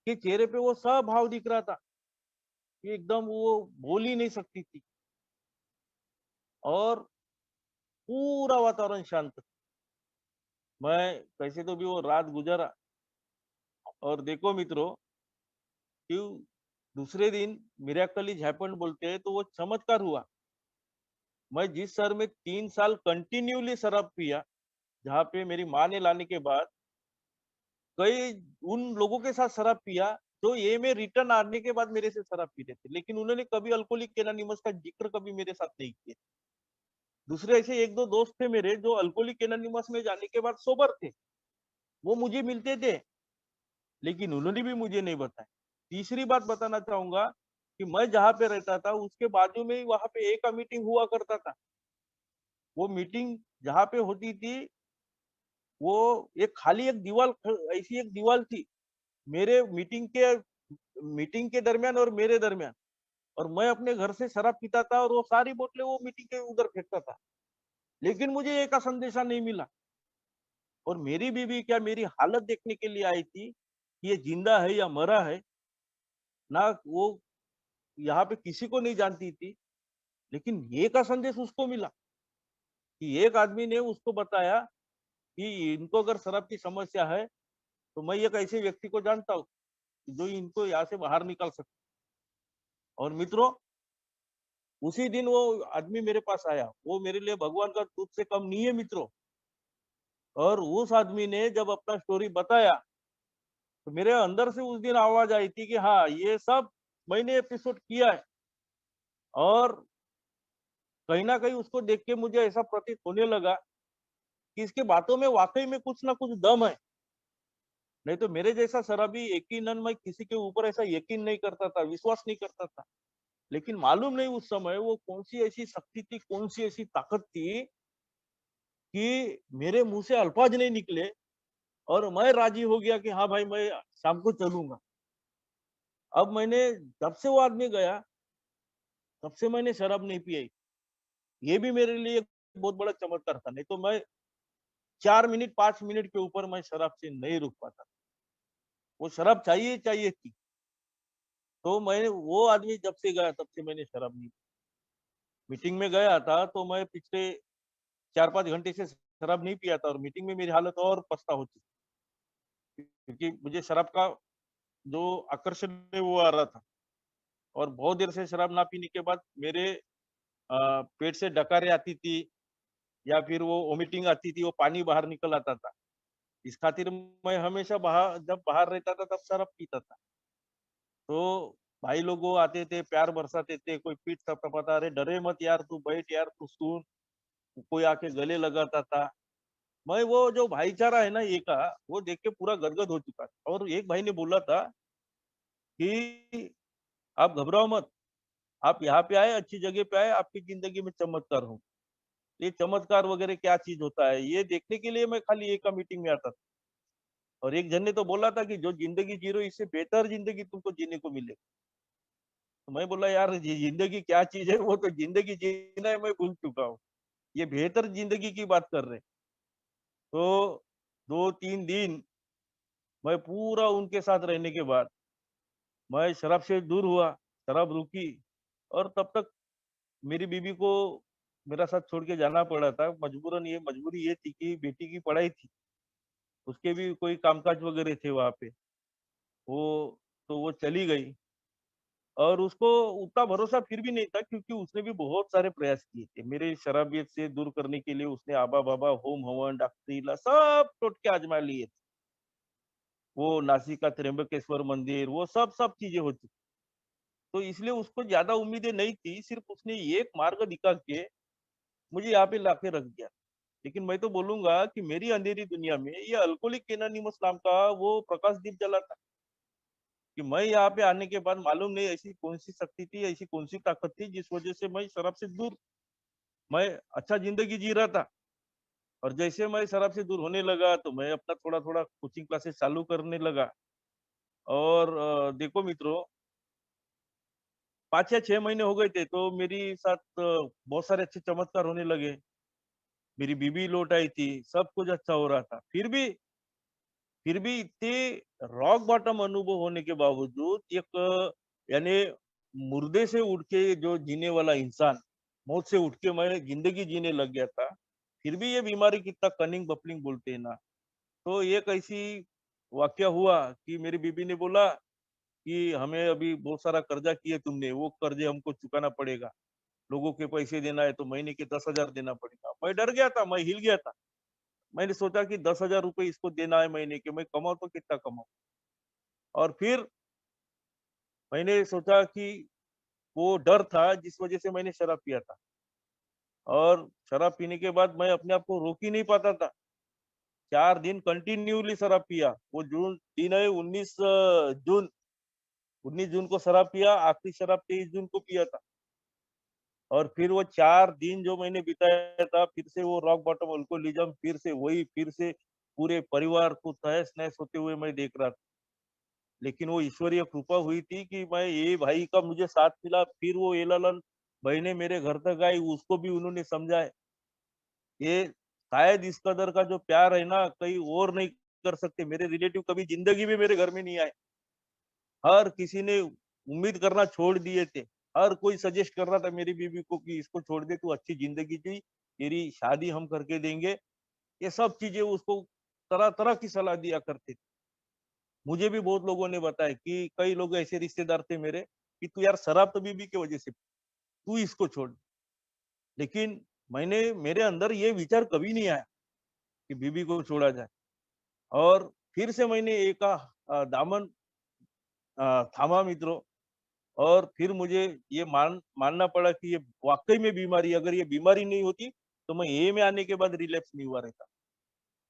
के चेहरे पे वो सब भाव दिख रहा था कि एकदम वो बोल ही नहीं सकती थी और पूरा वातावरण शांत था। मैं कैसे तो भी वो रात गुज़ारा और देखो मित्रों कि दूसरे दिन मिरेकल इज़ हैपेंड बोलते हैं तो वो चमत्कार हुआ। मैं जिस शहर में 3 साल कंटिन्यूअली शराब पिया, जहाँ पे मेरी माँ ने लाने के बाद कई उन लोगों के साथ शराब पिया, जो ये में रिटर्न आने के बाद मेरे से शराब पी रहे थे। लेकिन उन्होंने कभी अल्कोहलिक एनोनिमस का ज़िक्र कभी मेरे साथ नहीं किया। दूसरे ऐसे 1-2 दोस्त थे मेरे जो अल्कोहलिक एनोनिमस में जाने के बाद सोबर थे। वो मुझे मिलते थे, लेकिन उन्होंने भी मुझे नहीं बताया। तीसरी बात बताना चाहूँगा कि मैं जहाँ पे रहता था उसके बाजू में ही वहाँ पे एक मीटिंग हुआ करता था। वो मीटिंग जहाँ पे होती थी, वो एक खाली एक दीवाल ऐसी एक दीवाल थी। मेरे मीटिंग के दरमियान और मेरे दरमियान और मैं अपने घर से शराब पीता था और वो सारी बोतलें वो मीटिंग के उधर फेंकता था। लेकिन मुझे एक संदेशा नहीं मिला और मेरी बीवी क्या मेरी हालत देखने के लिए आई थी, कि ये जिंदा है या मरा है। ना वो यहाँ पे किसी को नहीं जानती थी, लेकिन ये का संदेश उसको मिला कि एक आदमी ने उसको बताया कि इनको अगर शराब की समस्या है, तो मैं एक ऐसे व्यक्ति को जानता हूँ, जो इनको यहाँ से बाहर निकाल सकता है। और मित्रों, उसी दिन वो आदमी मेरे पास आया, वो मेरे लिए भगवान का दूत से कम नहीं है मित्रों। और उस आदमी ने जब अपना स्टोरी बताया, तो मेरे अंदर से उस दिन आवाज आई थी कि हाँ, ये सब मैंने एपिसोड किया है। और कहीं न कहीं उसको देख के मुझे ऐसा प्रतीत होने लगा कि इसकी बातों में वाक़ई में कुछ न कुछ दम है। नहीं तो मेरे जैसा शराबी यकीनन मैं किसी के ऊपर ऐसा यकीन नहीं करता था, विश्वास नहीं करता था। लेकिन मालूम नहीं उस समय वो कौन-सी ऐसी शक्ति थी, कौन-सी ऐसी ताकत थी कि मेरे मुँह से अल्फाज नहीं निकले और मैं राज़ी हो गया कि हाँ भाई, मैं शाम को चलूँगा। अब मैंने जब से वो आदमी गया, तब से मैंने शराब नहीं पिया। ये भी मेरे लिए एक बहुत बड़ा चमत्कार था, नहीं तो मैं 4 मिनट, 5 मिनट के ऊपर मैं शराब से नहीं रुक पाता। वो शराब चाहिए ही चाहिए थी। तो मैं वो आदमी जब से गया तब से मैंने शराब नहीं। मीटिंग में गया था तो मैं पिछले 4-5 घंटे से शराब नहीं पिया था और मीटिंग में मेरी हालत और पछता होती, क्योंकि मुझे शराब का जो आकर्षण है वो आ रहा था। और बहुत देर से शराब ना पीने के बाद मेरे पेट से डकारें आती थी या फिर वो वोमिटिंग आती थी, वो पानी बाहर निकल आता था। इस खातिर मैं हमेशा बाहर, जब बाहर रहता था तब शराब पीता था। तो भाई लोग वो आते थे, प्यार बरसाते थे, कोई पीठ थपथपाता, "अरे डरे मत यार, तू बैठ यार, तू सुन।" कोई आके गले लगाता था। मैं वो जो भाईचारा है ना ये का, वो देख के पूरा गदगद हो चुका था। और एक भाई ने बोला था कि आप घबराओ मत, आप यहाँ पे आए, अच्छी जगह पे आए, आपकी ज़िंदगी में चमत्कार हो। ये चमत्कार वगैरह क्या चीज़ होता है, ये देखने के लिए मैं खाली एक का मीटिंग में आता था। और एक जन ने तो बोला था कि जो ज़िंदगी जी रहे हो, इससे बेहतर ज़िंदगी तुमको जीने को मिलेगी। तो मैं बोला यार, ये ज़िंदगी क्या चीज़ है, वो तो ज़िंदगी जीना है मैं भूल चुका हूँ। ये बेहतर ज़िंदगी की बात कर रहे हैं। तो 2-3 दिन मैं पूरा उनके साथ रहने के बाद मैं शराब से दूर हुआ, शराब रुकी। और तब तक मेरी बीवी को मेरा साथ छोड़ के जाना पड़ा था। मजबूरन ये मजबूरी ये थी कि बेटी की पढ़ाई थी, उसके भी कोई कामकाज वगैरह थे वहाँ पे। वो तो वो चली गई और उसको उतना भरोसा फिर भी नहीं था, क्योंकि उसने भी बहुत सारे प्रयास किए थे। मेरे शराबियत से दूर करने के लिए उसने आबा-बाबा, होम-हवन, डॉक्टरी इलाज सब टोटके आज़मा लिए थे। वो नासिक का त्र्यंबकेश्वर मंदिर, वो सब चीज़ें हो चुकी। तो इसलिए उसको ज़्यादा उम्मीदें नहीं थी, सिर्फ़ उसने एक मार्ग दिखा के मुझे यहाँ पे लाके रख दिया। लेकिन मैं तो बोलूँगा कि मेरी अंधेरी दुनिया में ये अल्कोहलिक एनोनिमस नाम का वो प्रकाश दीप जला था, कि मैं यहाँ पे आने के बाद मालूम नहीं ऐसी कौन-सी शक्ति थी, ऐसी कौन-सी ताकत थी जिस वज़ह से मैं शराब से दूर, मैं अच्छा ज़िंदगी जी रहा था। और जैसे मैं शराब से दूर होने लगा, तो मैं अपना थोड़ा-थोड़ा कोचिंग क्लासेस चालू करने लगा। और देखो मित्रों, 5 या 6 महीने हो गए थे, तो मेरी साथ बहुत सारे अच्छे चमत्कार होने लगे। मेरी बीवी लौट आई थी, सब कुछ अच्छा हो रहा था। फिर भी इतने रॉक बॉटम अनुभव होने के बावजूद एक यानी मुर्दे से उठ के जो जीने वाला इंसान, मौत से उठ के मैं ज़िंदगी जीने लग गया था। फिर भी ये बीमारी कितना कनिंग बफलिंग बोलते हैं ना, तो एक ऐसी वाक़या हुआ कि मेरी बीवी ने बोला कि हमें अभी बहुत सारा कर्जा किए तुमने, वो कर्जे हमको चुकाना पड़ेगा। लोगों के पैसे देना है तो महीने के 10,000 देना पड़ेगा। मैं डर गया था, मैं हिल गया था। मैंने सोचा कि 10,000 रुपए इसको देना है महीने के, मैं कमाऊँ तो कितना कमाऊँ? और फिर मैंने सोचा कि वो डर था जिस वजह से मैंने शराब पिया था। और शराब पीने के बाद मैं अपने आप को रोक ही नहीं पाता था। 4 दिन कंटिन्यूअली शराब पिया। वो जून दिन है 19 जून, 19 जून को शराब पिया, आखिरी शराब 23 जून को पिया था। और फिर वो 4 दिन जो मैंने बिताया था, फिर से वो रॉक बॉटम अल्कोहलिज़्म, फिर से वही, फिर से पूरे परिवार को तहस-नहस होते हुए मैं देख रहा था। लेकिन वो ईश्वरीय कृपा हुई थी कि मैं ये भाई का मुझे साथ मिला, फिर वो एल-एल-एन बहनें मेरे घर तक आई, उसको भी उन्होंने समझाया। ये शायद इस कदर का जो प्यार है ना, कहीं और नहीं कर सकते। मेरे रिलेटिव कभी ज़िंदगी में मेरे घर में नहीं आए। हर किसी ने उम्मीद करना छोड़ दिए थे। हर कोई सजेस्ट कर रहा था मेरी बीवी को कि इसको छोड़ दे, तू अच्छी जिंदगी जी, तेरी शादी हम करके देंगे। ये सब चीजें उसको तरह तरह की सलाह दिया करते थे। मुझे भी बहुत लोगों ने बताया कि कई लोग ऐसे रिश्तेदार थे मेरे कि तू यार शराब तो बीवी की वजह से, तू इसको छोड़। लेकिन मेरे अंदर ये विचार कभी नहीं आया कि बीवी को छोड़ा जाए। और फिर से मैंने एक दामन थामा मित्रों। और फिर मुझे ये मानना पड़ा कि ये वाकई में बीमारी, अगर ये बीमारी नहीं होती तो मैं ए में आने के बाद रिलैप्स नहीं हुआ रहता।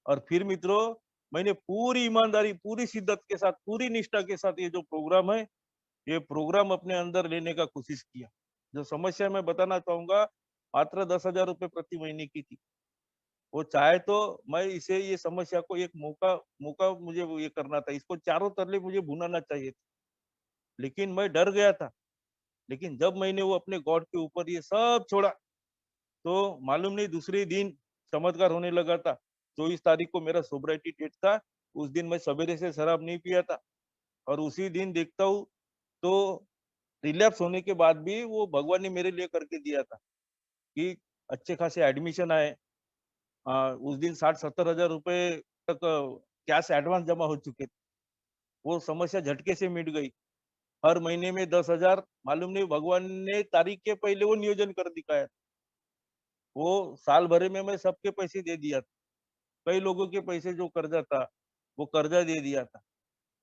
और फिर मित्रों, मैंने पूरी ईमानदारी, पूरी शिद्दत के साथ, पूरी निष्ठा के साथ ये जो प्रोग्राम है, ये प्रोग्राम अपने अंदर लेने का कोशिश किया। जो समस्या मैं बताना चाहूंगा, मात्र 10,000 रुपए प्रति महीने की थी। वो चाहे तो मैं इसे, ये समस्या को एक मौका मौका मुझे वो ये करना था, इसको चारों तरफ मुझे भुनाना चाहिए था। लेकिन मैं डर गया था। लेकिन जब मैंने वो अपने गॉड के ऊपर ये सब छोड़ा, तो मालूम नहीं दूसरे दिन चमत्कार होने लगा था। 24 तारीख को मेरा सोब्राइटी डेट था। उस दिन मैं सवेरे से शराब नहीं पिया था। और उसी दिन देखता हूँ तो रिलैप्स होने के बाद भी वो भगवान ने मेरे लिए करके दिया था कि अच्छे खासे एडमिशन आए। उस दिन 60-70 हजार रुपए तक कैश एडवांस जमा हो चुके थे। वो समस्या झटके से मिट गई। हर महीने में 10,000, मालूम नहीं भगवान ने तारीख के पहले वो नियोजन कर दिखाया। वो साल भर में मैं सबके पैसे दे दिया था। कई लोगों के पैसे जो कर्जा था, वो कर्जा दे दिया था।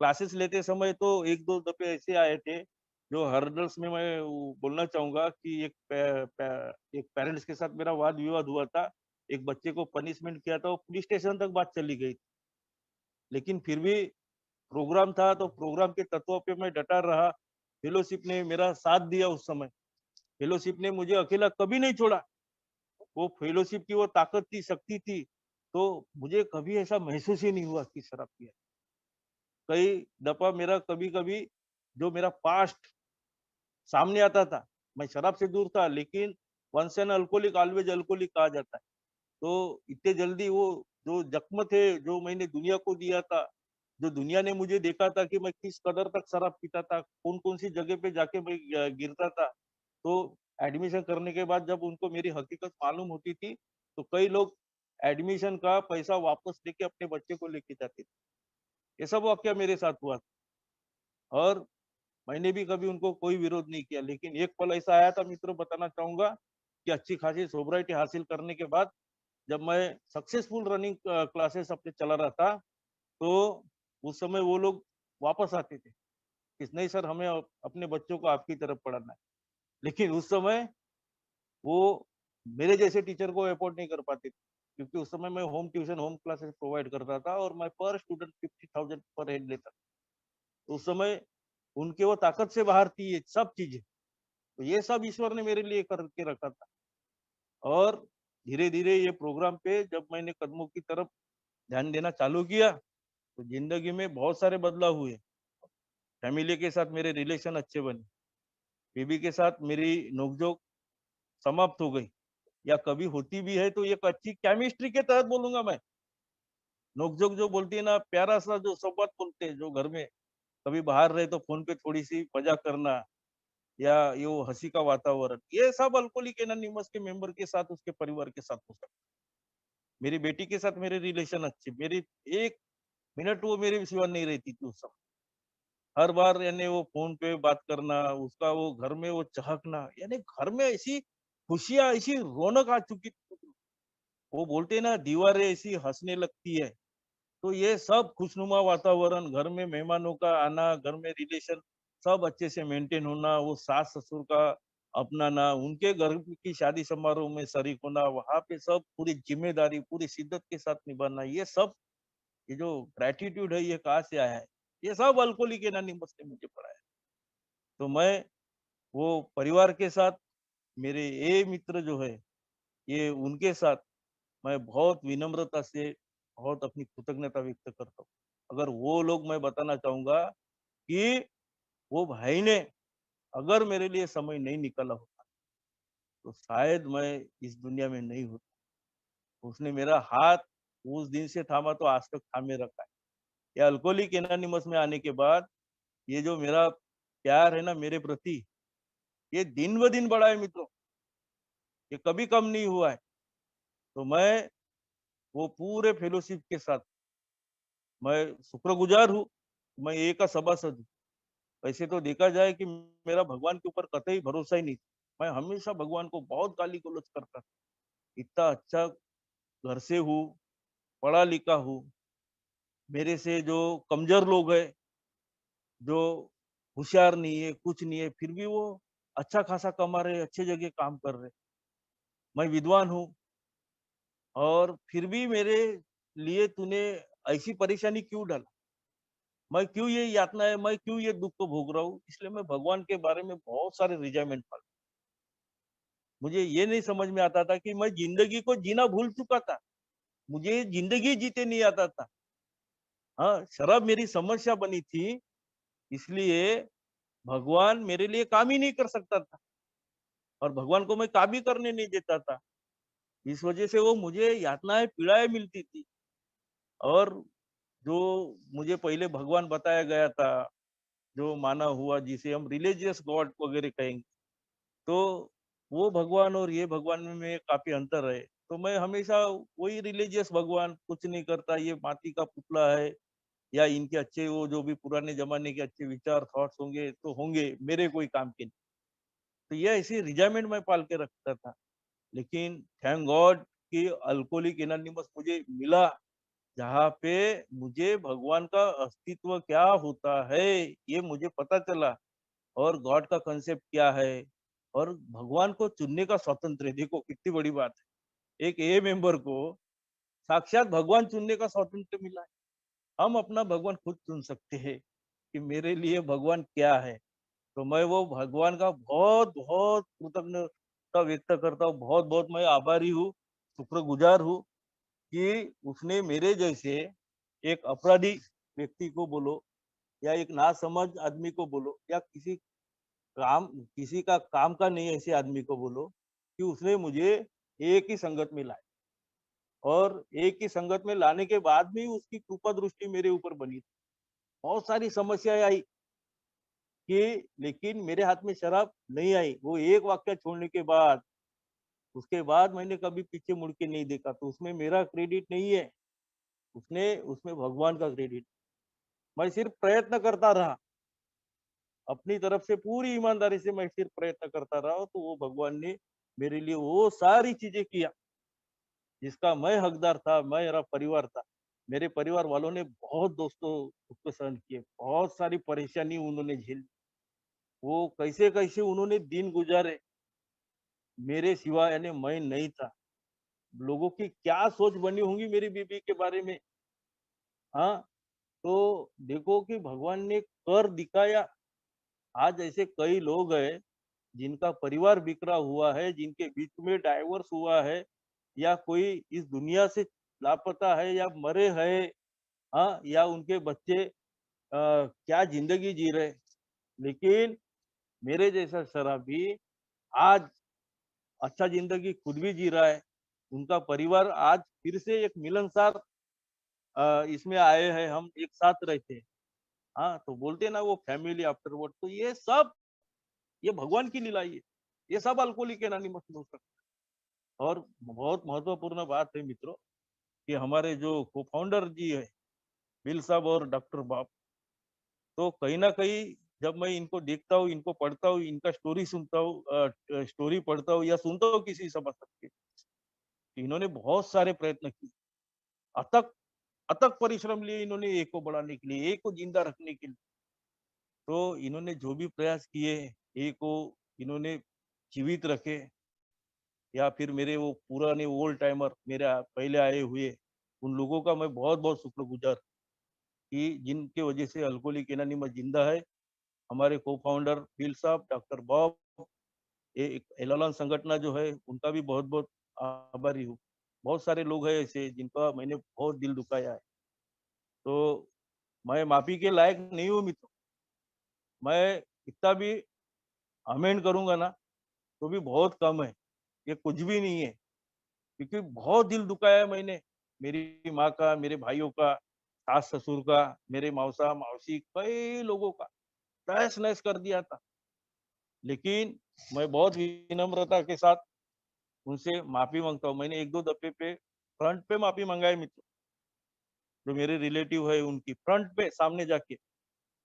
क्लासेस लेते समय तो 1-2 दफे ऐसे आए थे, जो हर्डल्स में मैं वो बोलना चाहूँगा कि एक पेरेंट्स के साथ मेरा वाद-विवाद हुआ था। एक बच्चे को पनिशमेंट किया था, वो पुलिस स्टेशन तक बात चली गई। लेकिन फिर भी प्रोग्राम था, तो प्रोग्राम के तत्वों पे मैं डटा रहा। फेलोशिप ने मेरा साथ दिया उस समय। फेलोशिप ने मुझे अकेला कभी नहीं छोड़ा। वो फेलोशिप की वो ताकत थी, शक्ति थी, तो मुझे कभी ऐसा महसूस ही नहीं हुआ कि शराब पिया। कई दफ़ा मेरा कभी-कभी जो मेरा पास्ट सामने आता था। मैं शराब से दूर था, लेकिन once an alcoholic always alcoholic कहा जाता है। तो इतने जल्दी वो जो जख्म थे, जो मैंने दुनिया को दिया था, जो दुनिया ने मुझे देखा था कि मैं किस कदर तक शराब पीता था, कौन-कौन सी जगह पे जाके मैं गिरता था। तो एडमिशन करने के बाद जब उनको मेरी हकीकत मालूम होती थी, तो कई लोग एडमिशन का पैसा वापस लेके अपने बच्चे को लेके जाते थे। ये सब वाकया मेरे साथ हुआ था। और मैंने भी कभी उनको कोई विरोध नहीं किया। लेकिन एक पल ऐसा आया था मित्रों, बताना चाहूँगा कि अच्छी खासी सोब्राइटी हासिल करने के बाद जब मैं सक्सेसफुल रनिंग क्लासेस अपने चला रहा था, तो उस समय वो लोग वापस आते थे कि नहीं सर, हमें अपने बच्चों को आपकी तरफ पढ़ाना है। लेकिन उस समय वो मेरे जैसे टीचर को अफोर्ड नहीं कर पाते थे, क्योंकि उस समय मैं home tuition, home classes provide करता था और मैं पर स्टूडेंट 50,000 पर हेड लेता था। तो उस समय उनके वो ताकत से बाहर थी ये सब चीजें। तो ये सब ईश्वर ने मेरे लिए करके रखा था। और धीरे-धीरे ये प्रोग्राम पे जब मैंने कदमों की तरफ ध्यान देना चालू किया, तो ज़िंदगी में बहुत सारे बदलाव हुए। फैमिली के साथ मेरे रिलेशन अच्छे बने। बीवी के साथ मेरी नोक-झोंक समाप्त हो गई, या कभी होती भी है तो एक अच्छी केमिस्ट्री के तहत बोलूँगा मैं। नोक-झोंक जो बोलती है ना, प्यारा-सा जो संवाद बोलते हैं, जो घर में कभी बाहर रहे तो फ़ोन पे थोड़ी-सी मज़ाक करना, या ये वो हँसी का वातावरण, ये सब अल्कोहलिक एनोनिमस के मेंबर के साथ, उसके परिवार के साथ हो सकता है। मेरी बेटी के साथ मेरे रिलेशन अच्छे, मेरी 1 मिनट वो मेरे सिवा नहीं रहती थी उस समय। हर बार यानी वो फ़ोन पे बात करना, उसका वो घर में वो चहकना, यानी घर में ऐसी खुशियाँ, ऐसी रौनक आ चुकी थी। वो बोलते हैं ना, दीवारें ऐसी हँसने लगती है। तो ये सब खुशनुमा वातावरण, घर में मेहमानों का आना, घर में रिलेशन सब अच्छे से मेंटेन होना, वो सास-ससुर का अपनाना, उनके घर की शादी समारोह में शरीक होना, वहाँ पे सब पूरी ज़िम्मेदारी, पूरी शिद्दत के साथ निभाना, ये सब, ये जो ग्रैटिट्यूड है, ये कहाँ से आया है? ये सब अल्कोहलिक एनोनिमस ने मुझे पढ़ाया। तो मैं वो परिवार के साथ, मेरे ये मित्र जो है, ये उनके साथ मैं बहुत विनम्रता से बहुत अपनी कृतज्ञता व्यक्त करता हूँ। अगर वो लोग, मैं बताना चाहूँगा कि वो भाई ने अगर मेरे लिए समय नहीं निकाला होता, तो शायद मैं इस दुनिया में नहीं होता। उसने मेरा हाथ उस दिन से थामा तो आज तक थामे रखा है। ये अल्कोहलिक एनोनिमस में आने के बाद ये जो मेरा प्यार है ना मेरे प्रति, ये दिन ब दिन बढ़ा है मित्रों, ये कभी कम नहीं हुआ है। तो मैं वो पूरे फेलोशिप के साथ मैं शुक्रगुजार हूँ, मैं ए का सभासद हूँ। वैसे तो देखा जाए कि मेरा भगवान के ऊपर कतई भरोसा ही नहीं था। मैं हमेशा भगवान को बहुत गाली गलौज करता था। इतना अच्छा घर से हूँ, पढ़ा लिखा हूँ, मेरे से जो कमजोर लोग हैं, जो होशियार नहीं है, कुछ नहीं है, फिर भी वो अच्छा खासा कमा रहे, अच्छे जगह काम कर रहे। मैं विद्वान हूँ और फिर भी मेरे लिए तूने ऐसी परेशानी क्यों डाला? मैं क्यों ये यातनाएँ, मैं क्यों ये दुःख को भोग रहा हूँ? इसलिए मैं भगवान के बारे में बहुत सारे रिजाइमेंट पाला। मुझे ये नहीं समझ में आता था कि मैं ज़िंदगी को जीना भूल चुका था। मुझे ज़िंदगी जीते नहीं आता था। हाँ, शराब मेरी समस्या बनी थी, इसलिए भगवान मेरे लिए काम ही नहीं कर सकता था और भगवान को मैं काम ही करने नहीं देता था। इस वजह से वो मुझे यातनाएँ, पीड़ाएँ मिलती थी और जो मुझे पहले भगवान बताया गया था, जो माना हुआ जिसे हम रिलीजियस गॉड वगैरह कहेंगे, तो वो भगवान और ये भगवान में काफ़ी अंतर है। तो मैं हमेशा वही रिलीजियस भगवान कुछ नहीं करता, ये माटी का पुतला है या इनके अच्छे वो जो भी पुराने ज़माने के अच्छे विचार, थॉट्स होंगे तो होंगे, मेरे कोई काम के नहीं। तो ये ऐसी रिजाइमेंट मैं पाल के रखता था। लेकिन थैंक गॉड कि अल्कोहलिक एनोनिमस मुझे मिला, जहाँ पे मुझे भगवान का अस्तित्व क्या होता है, ये मुझे पता चला और गॉड का कांसेप्ट क्या है और भगवान को चुनने का स्वातंत्र्य, देखो कितनी बड़ी बात है। एक ए मेंबर को साक्षात भगवान चुनने का स्वातंत्र्य मिला है। हम अपना भगवान खुद चुन सकते हैं कि मेरे लिए भगवान क्या है। तो मैं वो भगवान का बहुत-बहुत कृतज्ञता व्यक्त करता हूँ, बहुत-बहुत मैं आभारी हूँ, शुक्रगुजार हूँ कि उसने मेरे जैसे एक अपराधी व्यक्ति को बोलो या एक नासमझ आदमी को बोलो या किसी का काम का नहीं ऐसे आदमी को बोलो कि उसने मुझे एक ही संगत में लाया और एक ही संगत में लाने के बाद भी उसकी कृपा दृष्टि मेरे ऊपर बनी। बहुत सारी समस्याएँ आई कि लेकिन मेरे हाथ में शराब नहीं आई। वो एक वाक्य छोड़ने के बाद, उसके बाद मैंने कभी पीछे मुड़ के नहीं देखा। तो उसमें मेरा क्रेडिट नहीं है, उसने उसमें भगवान का क्रेडिट। मैं सिर्फ प्रयत्न करता रहा, अपनी तरफ से पूरी ईमानदारी से मैं सिर्फ प्रयत्न करता रहा, तो वो भगवान ने मेरे लिए वो सारी चीज़ें किया, जिसका मैं हकदार था, मेरा परिवार था। मेरे परिवार वालों ने बहुत दोस्तों दुःख को सहन किए, बहुत सारी परेशानी उन्होंने झेली। वो कैसे-कैसे उन्होंने दिन गुज़ारे, मेरे सिवा यानी मैं नहीं था। लोगों की क्या सोच बनी होंगी मेरी बीवी के बारे में, हाँ? तो देखो कि भगवान ने कर दिखाया। आज ऐसे कई लोग हैं, जिनका परिवार बिखरा हुआ है, जिनके बीच में डाइवोर्स हुआ है या कोई इस दुनिया से लापता है या मरे हैं, हाँ? या उनके बच्चे क्या ज़िंदगी जी रहे। लेकिन मेरे जैसा शराबी आज अच्छा ज़िंदगी खुद भी जी रहा है। उनका परिवार आज फिर से एक मिलनसार इसमें आए हैं, हम एक साथ रहते हैं। हाँ, तो बोलते हैं ना वो फैमिली आफ्टरवर्ड, तो ये भगवान की लीला ही है। ये सब अल्कोहलिक एनोनिमस में हो सकता है। और बहुत महत्वपूर्ण बात है मित्रों कि हमारे जो को-फाउंडर जी हैं, बिल साहब और डॉक्टर बॉब, तो कहीं न कहीं जब मैं इनको देखता हूँ, इनको पढ़ता हूँ, इनका स्टोरी सुनता हूँ स्टोरी पढ़ता हूँ या सुनता हूँ किसी सभासद के, इन्होंने बहुत सारे प्रयत्न किए। अथक अथक परिश्रम लिए इन्होंने एक को बढ़ाने के लिए, एक को जिंदा रखने के लिए। तो इन्होंने जो भी प्रयास किए, एक को इन्होंने जीवित रखे या फिर मेरे वो पुराने ओल्ड टाइमर मेरे पहले आए हुए, उन लोगों का मैं बहुत-बहुत शुक्रगुजार कि जिनके वजह से अल्कोहलिक एनोनिमस जिंदा है। हमारे को-फाउंडर बिल साहब, डॉक्टर बॉब, ये एक एल-एन संगठन जो है, उनका भी बहुत-बहुत आभारी हूँ। बहुत सारे लोग हैं ऐसे जिनका मैंने बहुत दिल दुखाया है। तो मैं माफ़ी के लायक नहीं हूँ मित्र। मैं कितना भी अमेंड करूँगा ना, तो भी बहुत कम है। ये कुछ भी नहीं है, क्योंकि बहुत दिल दुखाया है मैंने। मेरी माँ का, मेरे भाइयों का, सास-ससुर का, मेरे मौसा-मौसी कई लोगों का। तहस नहस कर दिया था। लेकिन मैं बहुत विनम्रता के साथ उनसे माफी मांगता हूँ। मैंने एक दो दफे पे फ्रंट पे माफी मंगाई मित्र, जो मेरे रिलेटिव है उनकी फ्रंट पे सामने जाके।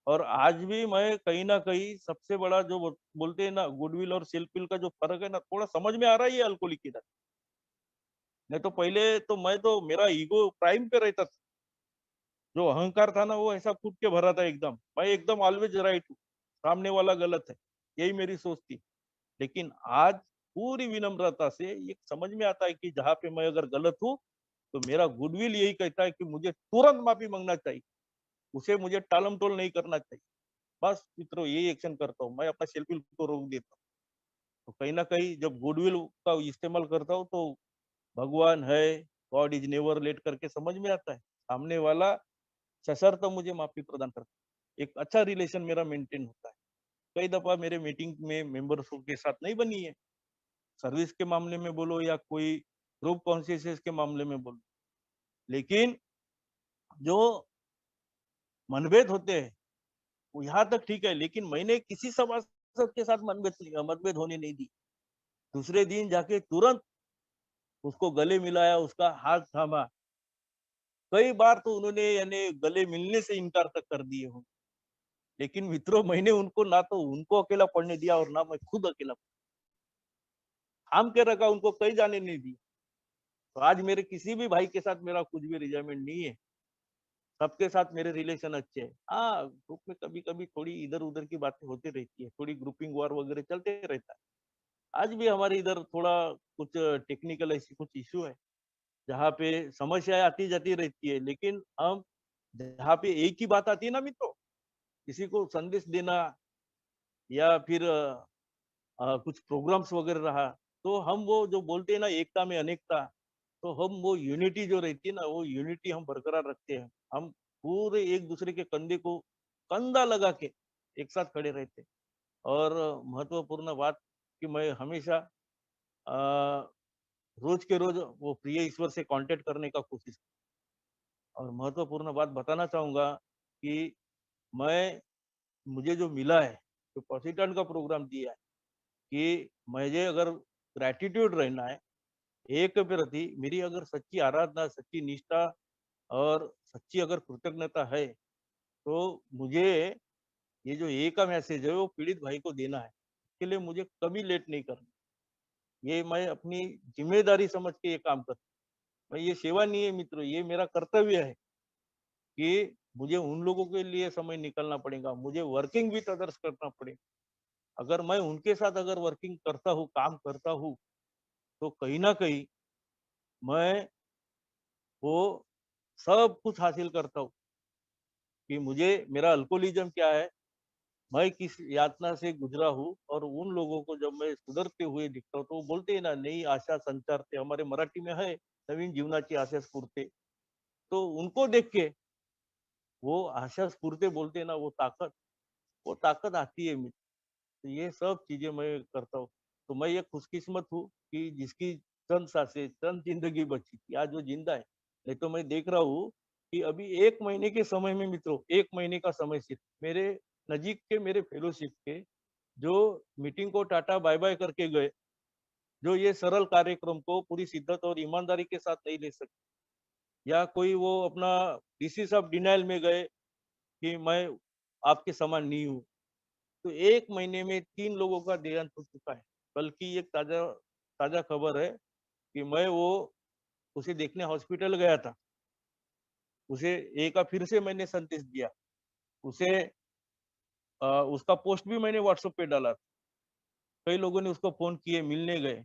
और आज भी मैं कहीं ना कहीं सबसे बड़ा जो बोलते हैं ना गुडविल और सेल्फ विल का जो फर्क है ना, थोड़ा समझ में आ रहा है ये अल्कोहलिक की तरह। नहीं तो पहले तो मैं तो मेरा ईगो प्राइम पे रहता था। जो अहंकार था ना वो ऐसा कूद के भरा था एकदम, मैं एकदम ऑलवेज राइट हूँ, सामने वाला गलत है, यही मेरी सोच थी। लेकिन आज पूरी विनम्रता से ये समझ में आता है कि जहाँ पे मैं अगर गलत हूँ तो मेरा गुडविल यही कहता है कि मुझे तुरंत माफी मांगना चाहिए, उसे मुझे टालम टोल नहीं करना चाहिए। बस मित्रों यही एक्शन करता हूँ, मैं अपना सेल्फी को रोक देता हूँ। तो कहीं ना कहीं जब गुडविल का इस्तेमाल करता हूँ तो भगवान है, गॉड इज नेवर लेट करके समझ में आता है, सामने वाला सशर्त मुझे माफी प्रदान करता है। एक अच्छा रिलेशन मेरा मेंटेन होता है। कई दफा मेरे मीटिंग में मेंबर्स के साथ नहीं बनी है, सर्विस के मामले में बोलो या कोई ग्रुप कॉन्शियस के मामले में बोलो। लेकिन जो मनभेद होते हैं वो यहाँ तक ठीक है, लेकिन मैंने किसी सभासद के साथ मतभेद होने नहीं दी। दूसरे दिन जाके तुरंत उसको गले मिलाया, उसका हाथ थामा। कई बार तो उन्होंने यानी गले मिलने से इनकार तक कर दिए हो। लेकिन मित्रों मैंने उनको ना तो उनको अकेला पढ़ने दिया और ना मैं खुद अकेला थाम के रखा, उनको कहीं जाने नहीं दिया। तो आज मेरे किसी भी भाई के साथ मेरा कुछ भी रिजाइमेंट नहीं है, सबके साथ मेरे रिलेशन अच्छे हैं। हाँ, ग्रुप में कभी कभी थोड़ी इधर उधर की बातें होती रहती है, थोड़ी ग्रुपिंग वार वगैरह चलते रहता है। आज भी हमारे इधर थोड़ा कुछ टेक्निकल ऐसी कुछ इश्यू है, जहाँ पे समस्याएं आती जाती रहती है। लेकिन हम जहाँ पे एक ही बात आती है ना मित्रों, किसी को संदेश देना या फिर कुछ प्रोग्राम्स वगैरह रहा, तो हम वो जो बोलते हैं ना एकता में अनेकता, तो हम वो यूनिटी जो रहती है ना वो यूनिटी हम बरकरार रखते हैं। हम पूरे एक दूसरे के कंधे को कंधा लगा के एक साथ खड़े रहते हैं। और महत्वपूर्ण बात कि मैं हमेशा रोज के रोज वो प्रिय ईश्वर से कांटेक्ट करने का कोशिश। और महत्वपूर्ण बात बताना चाहूंगा कि मैं मुझे जो मिला है, जो पॉसिटन का प्रोग्राम दिया है, कि मुझे अगर ग्रेटिट्यूड रहना है एक के प्रति, मेरी अगर सच्ची आराधना, सच्ची निष्ठा और सच्ची अगर कृतज्ञता है, तो मुझे ये जो ए का मैसेज है वो पीड़ित भाई को देना है। इसके लिए मुझे कभी लेट नहीं करना, ये मैं अपनी जिम्मेदारी समझ के ये काम करता हूँ। मैं ये सेवा नहीं है मित्रों, ये मेरा कर्तव्य है कि मुझे उन लोगों के लिए समय निकालना पड़ेगा, मुझे वर्किंग विथ अदर्स करना पड़ेगा। अगर मैं उनके साथ अगर वर्किंग करता हूँ, काम करता हूँ, तो कहीं ना कहीं मैं वो सब कुछ हासिल करता हूँ कि मुझे मेरा अल्कोहलिज्म क्या है, मैं किस यातना से गुजरा हूँ। और उन लोगों को जब मैं सुधरते हुए दिखता हूँ तो वो बोलते हैं ना नई आशा संचारते, हमारे मराठी में है नवीन जीवनाची आशा स्फूर्ते। तो उनको देख के वो आशा स्फूर्ते बोलते हैं ना, वो ताकत आती है मुझे। तो ये सब चीजें मैं करता हूँ। तो मैं ये खुशकिस्मत हूँ कि जिसकी चंद सांसें, चंद जिंदगी बची थी, आज वो जिंदा है। नहीं तो मैं देख रहा हूँ कि अभी 1 महीने के समय में मित्रों, 1 महीने का समय सिर्फ मेरे नजीक के मेरे फेलोशिप के जो मीटिंग को टाटा बाय बाय करके गए, जो ये सरल कार्यक्रम को पूरी शिद्दत और ईमानदारी के साथ नहीं ले सकते, या कोई वो अपना डिसीज ऑफ डिनाइल में गए कि मैं आपके समान नहीं हूँ। तो 1 महीने में 3 लोगों का देहांत हो चुका है। बल्कि एक ताजा ताजा खबर है कि मैं वो उसे देखने हॉस्पिटल गया था। उसे एक का फिर से मैंने संदेश दिया। उसे उसका पोस्ट भी मैंने व्हाट्सएप पे डाला। कई लोगों ने उसको फोन किए, मिलने गए।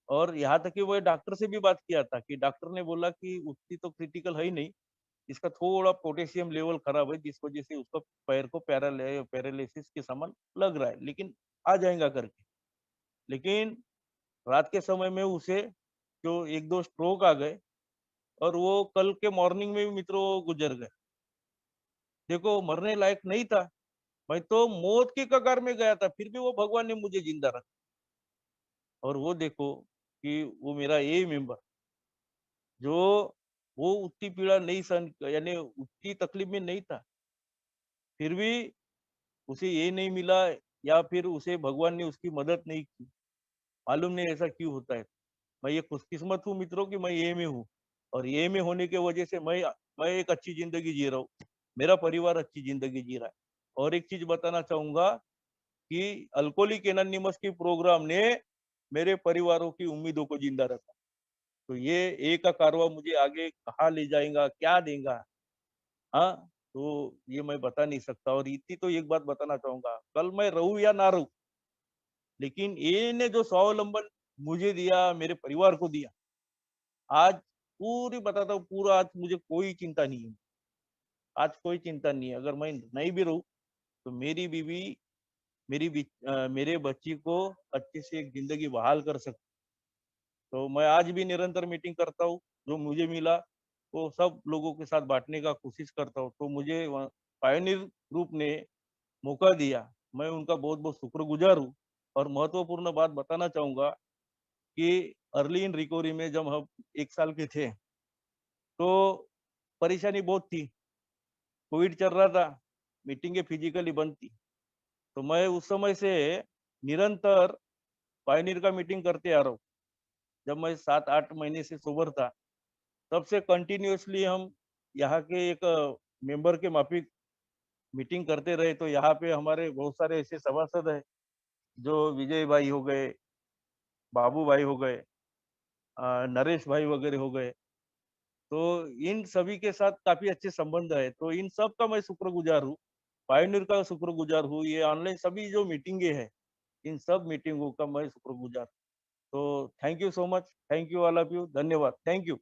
और यहाँ तक कि वो डॉक्टर से भी बात किया था कि डॉक्टर ने बोला कि उसकी तो क्रिटिकल है ही नहीं, इसका थोड़ा पोटेशियम लेवल खराब है जिस वजह से उसको पैर को पैरालिसिस के समान लग रहा है, लेकिन आ जाएगा करके। लेकिन रात के समय में उसे जो एक दो स्ट्रोक आ गए और वो कल के मॉर्निंग में भी मित्रों गुजर गए। देखो मरने लायक नहीं था, मैं तो मौत की कगार में गया था, फिर भी वो भगवान ने मुझे जिंदा रखा। और वो देखो कि वो मेरा ए मेंबर जो वो उतनी पीड़ा नहीं सहन यानी उतनी तकलीफ में नहीं था, फिर भी उसे ये नहीं मिला या फिर उसे भगवान ने उसकी मदद नहीं की, मालूम नहीं ऐसा क्यों होता है। मैं ये खुशकिस्मत हूँ मित्रों कि मैं ये में हूँ और ये में होने की वजह से मैं एक अच्छी जिंदगी जी रहा हूँ। मेरा परिवार अच्छी जिंदगी जी रहा है। और एक चीज बताना चाहूंगा कि अल्कोहलिक एनोनिमस की प्रोग्राम ने मेरे परिवारों की उम्मीदों को जिंदा रखा। तो ये एक का कारवा मुझे आगे कहाँ ले जाएगा, क्या देगा, हाँ, तो ये मैं बता नहीं सकता। और इतनी तो एक बात बताना चाहूंगा, कल मैं रहूं या ना रहूं, लेकिन ये ने जो स्वावलंबन मुझे दिया, मेरे परिवार को दिया, आज पूरी बताता हूँ, पूरा आज मुझे कोई चिंता नहीं है। आज कोई चिंता नहीं है। अगर मैं नहीं भी रहूं तो मेरी बीवी मेरे बच्ची को अच्छे से एक जिंदगी बहाल कर सकती। तो मैं आज भी निरंतर मीटिंग करता हूँ। जो मुझे मिला वो सब लोगों के साथ बांटने का कोशिश करता हूँ। तो मुझे पायोनियर ग्रुप ने मौका दिया, मैं उनका बहुत बहुत शुक्रगुजार हूँ। और महत्वपूर्ण बात बताना चाहूंगा कि अर्ली इन रिकवरी में जब हम 1 साल के थे तो परेशानी बहुत थी। कोविड चल रहा था, मीटिंगें फिजिकली बंद थी। तो मैं उस समय से निरंतर पायनियर का मीटिंग करते आ रहा हूँ। जब मैं 7-8 महीने से सोबर था, तब से कंटिन्यूअसली हम यहाँ के एक मेंबर के माफिक मीटिंग करते रहे। तो यहाँ पे हमारे बहुत सारे ऐसे सभासद हैं, जो विजय भाई हो गए, बाबू भाई हो गए, नरेश भाई वगैरह हो गए। तो इन सभी के साथ काफी अच्छे संबंध है। तो इन सब का मैं शुक्रगुजार हूँ, पायोनियर का शुक्रगुजार हूँ। ये ऑनलाइन सभी जो मीटिंगे है, इन सब मीटिंगों का मैं शुक्रगुजार। तो thank you so much, thank you all of you, धन्यवाद, थैंक यू।